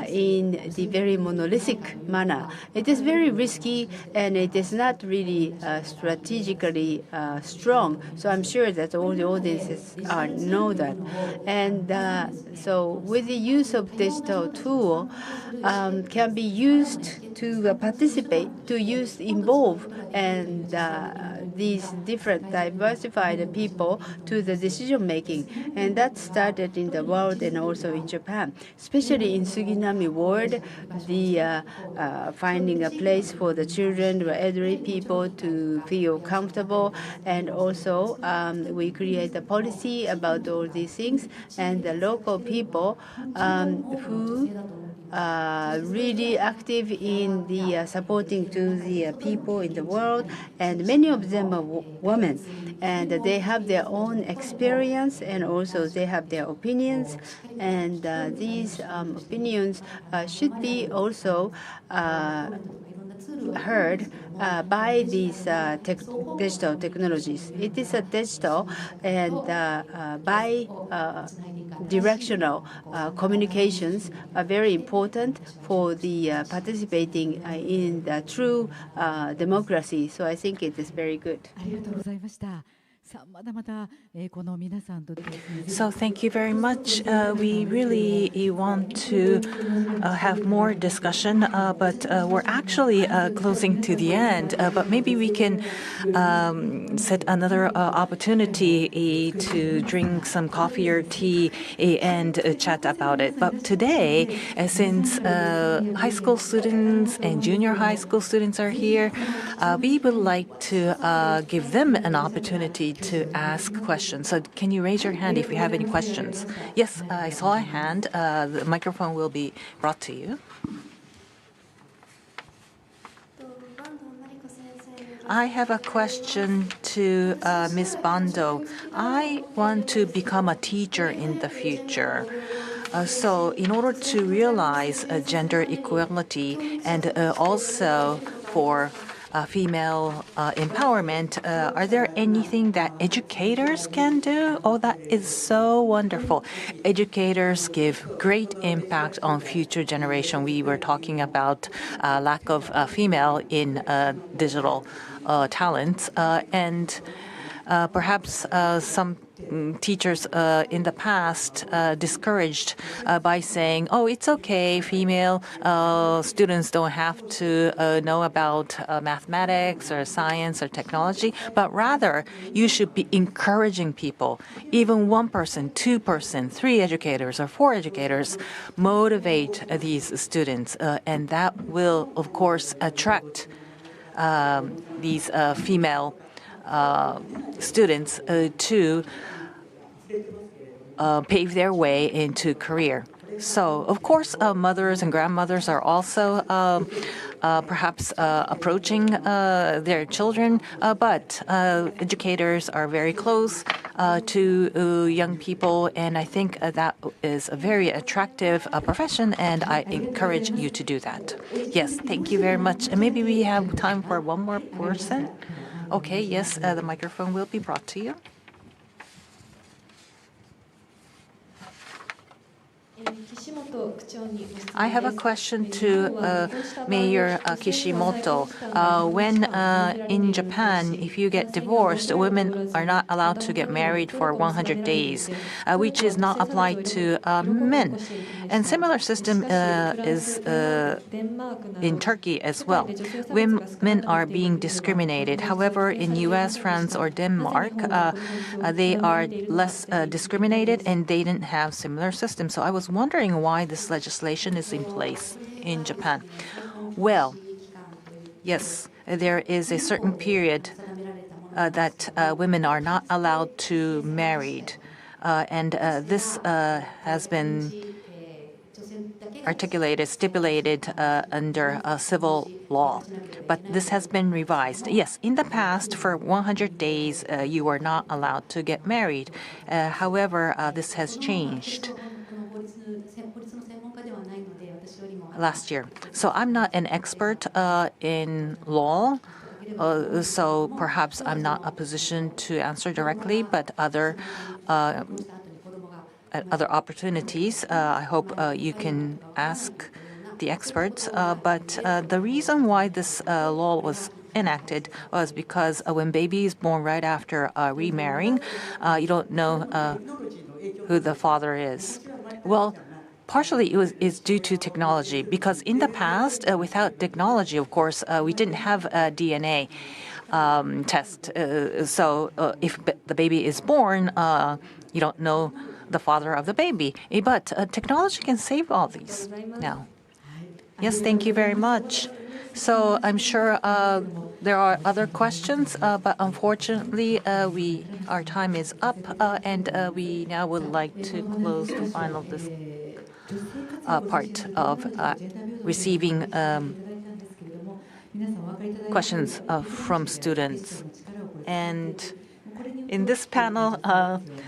Speaker 1: in the very monolithic manner. It is very risky, and it is not really strategically strong. So I'm sure that all the audiences know that. And so with the use of digital tool can be used to participate, to involve and these different diversified people to the decision making. And that started in the world and also in Japan, especially in Suginami ward, the finding a place for the children or elderly people to feel comfortable. And also we create a policy about all these things, and the local people who really active in the supporting to the people in the world, and many of them are women, and they have their own experience, and also they have their opinions, and these opinions should be also heard by these digital technologies. It is a digital and bi-directional communications are very important for the participating in the true democracy. So I think it is very good.
Speaker 2: So thank you very much. We really want to have more discussion, but we're actually closing to the end. But maybe we can set another opportunity to drink some coffee or tea and chat about it. But today, since high school students and junior high school students are here, we would like to give them an opportunity to ask questions. So can you raise your hand if you have any questions? Yes, I saw a hand. The microphone will be brought to you. I have a question to Ms. Bando. I want to become a teacher in the future. So in order to realize gender equality and also for female empowerment, are there anything that educators can do? Oh, that is so wonderful. Educators give great impact on future generation. We were talking about lack of female in digital talents, and perhaps some teachers in the past discouraged by saying, oh, it's okay, female students don't have to know about mathematics or science or technology, but rather you should be encouraging people, even one person, two person, three educators or four educators, motivate these students, and that will, of course, attract these female students to pave their way into career. So, of course, mothers and grandmothers are also perhaps approaching their children, but educators are very close to young people, and I think that is a very attractive profession, and I encourage you to do that. Yes, thank you very much. And maybe we have time for one more person. Okay, yes, the microphone will be brought to you. I have a question to Mayor Kishimoto. When in Japan, if you get divorced, women are not allowed to get married for 100 days, which is not applied to men. And similar system is in Turkey as well. Women are being discriminated. However, in US, France, or Denmark, they are less discriminated, and they didn't have similar systems. So I was wondering why this legislation is in place in Japan. Well, yes, there is a certain period that women are not allowed to marry, and this has been stipulated under civil law. But this has been revised. Yes, in the past, for 100 days, you were not allowed to get married. However, this has changed last year. So I'm not an expert in law, so perhaps I'm not in a position to answer directly, but other opportunities, I hope you can ask the experts. But the reason why this law was enacted was because when baby is born right after remarrying, you don't know who the father is. Well, partially it's due to technology, because in the past, without technology, of course, we didn't have a DNA test. So if the baby is born, you don't know the father of the baby. But technology can save all these now. Yes, thank you very much. So I'm sure there are other questions, but unfortunately our time is up, and we now would like to close the final part of receiving questions from students. And in this panel,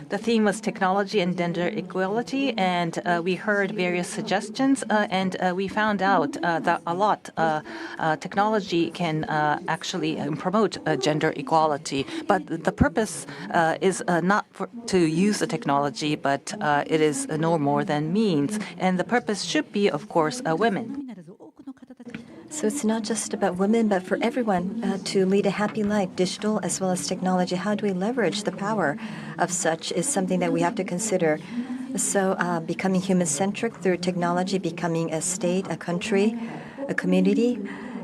Speaker 2: the theme was technology and gender equality, and we heard various suggestions, and we found out that a lot technology can actually promote gender equality. But the purpose is not to use the technology, but it is no more than means. And the purpose should be, of course, women.
Speaker 4: So it's not just about women, but for everyone to lead a happy life, digital as well as technology. How do we leverage the power of such is something that we have to consider. So becoming human-centric through technology, becoming a state, a country, a community.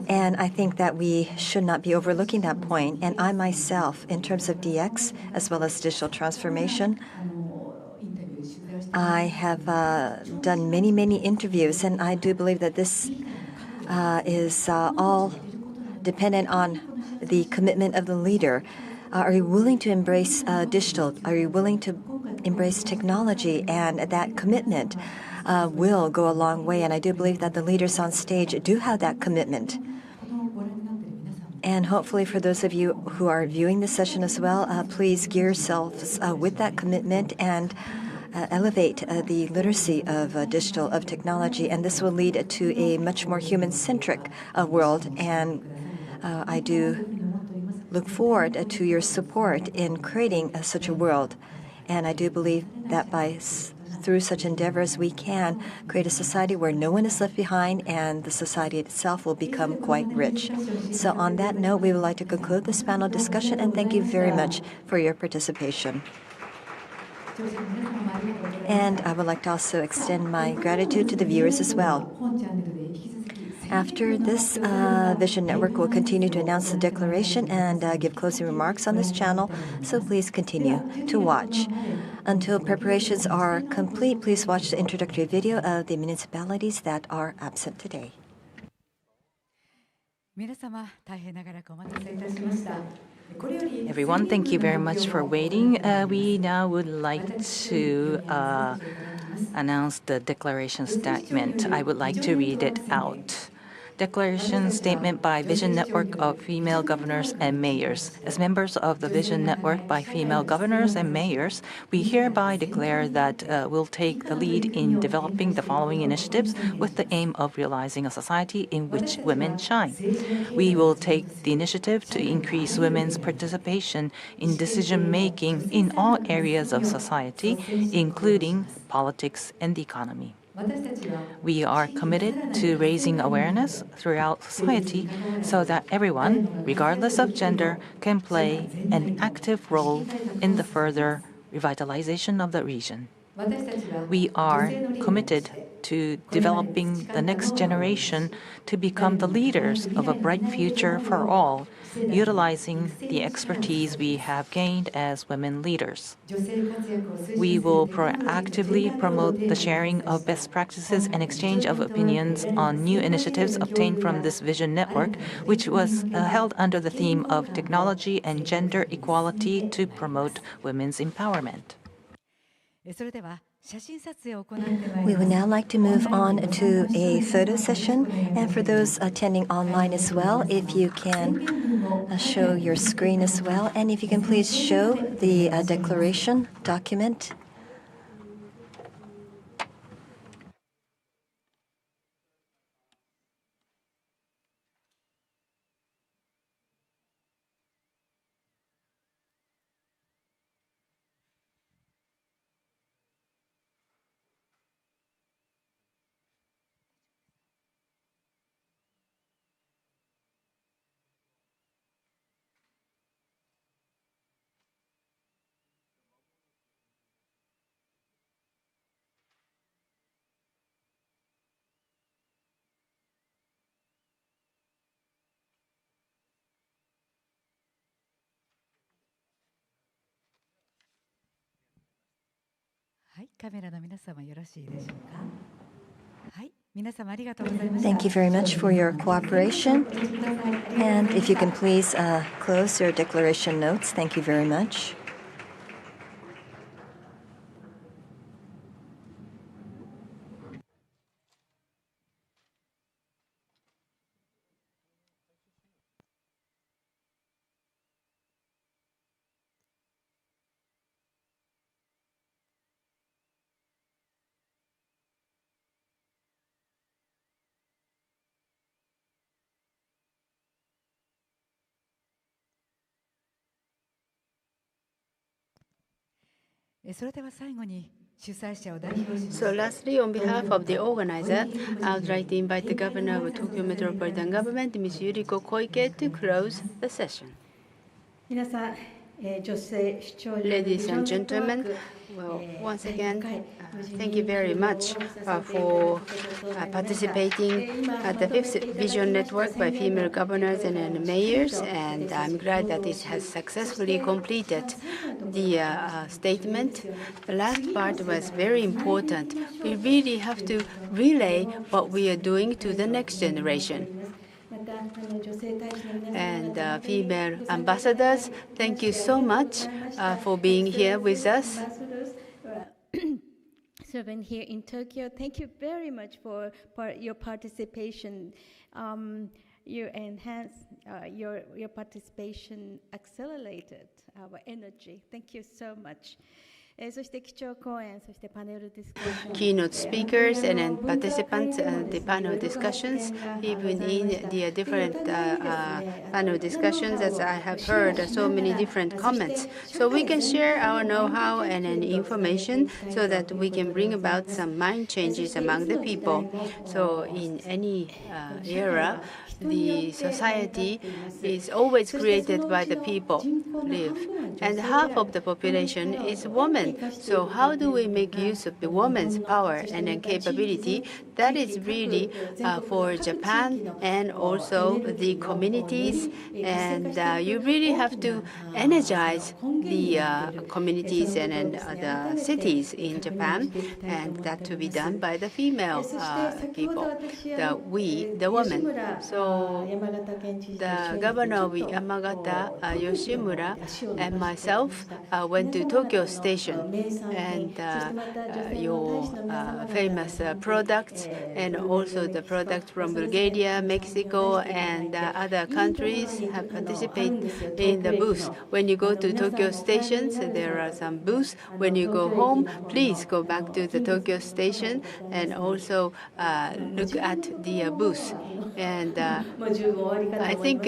Speaker 4: And I think that we should not be overlooking that point. And I myself, in terms of DX as well as digital transformation, I have done many interviews, and I do believe that this is all dependent on the commitment of the leader. Are you willing to embrace digital? Are you willing to embrace technology? And that commitment will go a long way. And I do believe that the leaders on stage do have that commitment. And hopefully for those of you who are viewing this session as well, please gear yourselves with that commitment and elevate the literacy of digital, of technology, and this will lead to a much more human-centric world. And I do look forward to your support in creating such a world. And I do believe that through such endeavors, we can create a society where no one is left behind, and the society itself will become quite rich. So on that note, we would like to conclude this panel discussion, and thank you very much for your participation. And I would like to also extend my gratitude to the viewers as well. After this, Vision Network will continue to announce the declaration and give closing remarks on this channel, so please continue to watch. Until preparations are complete, please watch the introductory video of the municipalities that are absent today.
Speaker 2: Everyone, thank you very much for waiting. We now would like to announce the declaration statement. I would like to read it out. Declaration statement by Vision Network of Female Governors and Mayors. As members of the Vision Network by Female Governors and Mayors, we hereby declare that we'll take the lead in developing the following initiatives with the aim of realizing a society in which women shine. We will take the initiative to increase women's participation in decision-making in all areas of society, including politics and the economy. We are committed to raising awareness throughout society so that everyone, regardless of gender, can play an active role in the further revitalization of the region. We are committed to developing the next generation to become the leaders of a bright future for all, utilizing the expertise we have gained as women leaders. We will proactively promote the sharing of best practices and exchange of opinions on new initiatives obtained from this Vision Network, which was held under the theme of Technology and Gender Equality to Promote Women's Empowerment.
Speaker 4: We would now like to move on to a photo session, and for those attending online as well, if you can show your screen as well, and if you can please show the declaration document. Thank you very much for your cooperation. And if you can please close your declaration notes. Thank you very much.
Speaker 1: So lastly, on behalf of the organizer, I would like to invite the Governor of Tokyo Metropolitan Government, Ms. Yuriko Koike, to close the session. Ladies and gentlemen, well, once again, thank you very much for participating at the 5th Vision Network by Female Governors and Mayors, and I'm glad that it has successfully completed the statement. The last part was very important. We really have to relay what we are doing to the next generation. And female ambassadors, thank you so much for being here with us.
Speaker 3: Serving here in Tokyo, thank you very much for your participation. You enhanced your participation, accelerated our energy. Thank you so much.
Speaker 1: Keynote speakers and then participants in the panel discussions, even in the different panel discussions, as I have heard so many different comments. So we can share our know-how and information so that we can bring about some mind changes among the people. So in any era, the society is always created by the people live, and half of the population is women. women. So how do we make use of the woman's power and then capability? That is really for Japan and also the communities. And you really have to energize the communities and the cities in Japan, and that to be done by the female people, the women. So the governor of Yamagata, Yoshimura, and myself went to Tokyo Station, and your famous products and also the products from Bulgaria, Mexico, and other countries have participated in the booth. When you go to Tokyo stations, there are some booths. When you go home, please go back to the Tokyo station and also look at the booth. And I think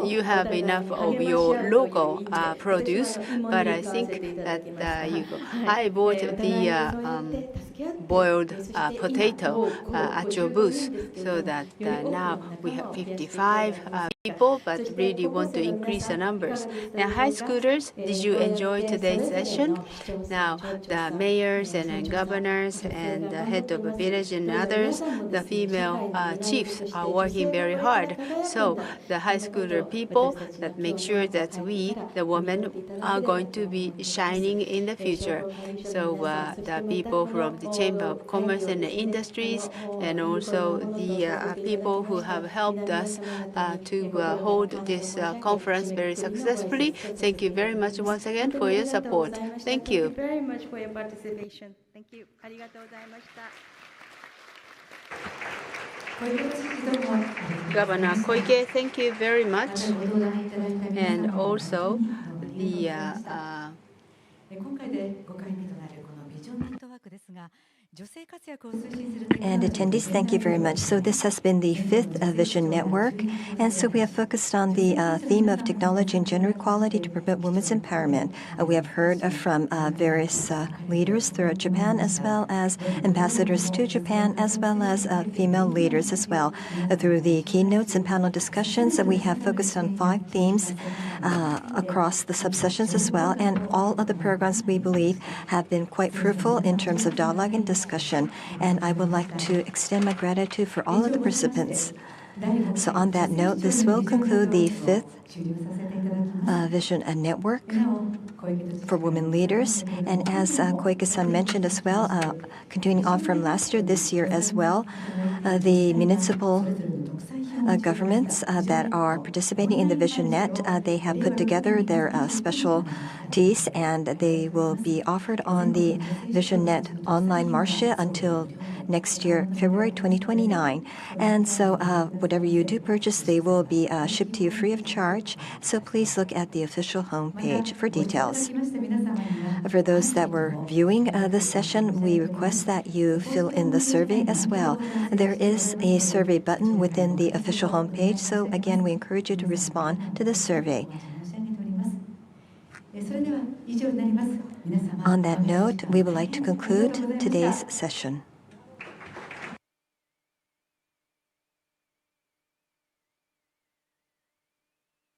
Speaker 1: you have enough of your local produce, but I think that I bought the boiled potato at your booth, so that now we have 55 people, but really want to increase the numbers. Now, high schoolers, did you enjoy today's session? Now, the mayors and governors and the head of a village and others, the female chiefs are working very hard. So the high schooler people that make sure that we, the women, are going to be shining in the future. So the people from the Chamber of Commerce and Industries, and also the people who have helped us to hold this conference very successfully. Thank you very much once again for your support. Thank you.
Speaker 9: Thank you very much for your participation. Thank you. ありがとうございました。
Speaker 1: Governor Koike, thank you very much. And also the
Speaker 4: And attendees, thank you very much. So this has been the 5th Vision Network, and so we have focused on the theme of technology and gender equality to promote women's empowerment. We have heard from various leaders throughout Japan, as well as ambassadors to Japan, as well as female leaders as well. Through the keynotes and panel discussions, we have focused on 5 themes across the subsessions as well, and all of the programs, we believe, have been quite fruitful in terms of dialogue and discussion. And I would like to extend my gratitude for all of the participants. So on that note, this will conclude the 5th Vision Network for Women Leaders. And as Koike-san mentioned as well, continuing on from last year, this year as well, the municipal governments that are participating in the VisionNet, they have put together their specialties, and they will be offered on the VisionNet online marche until next year, February 2029. And so whatever you do purchase, they will be shipped to you free of charge. So please look at the official homepage for details. For those that were viewing this session, we request that you fill in the survey as well. There is a survey button within the official homepage, so again, we encourage you to respond to the survey. On that note, we would like to conclude today's session.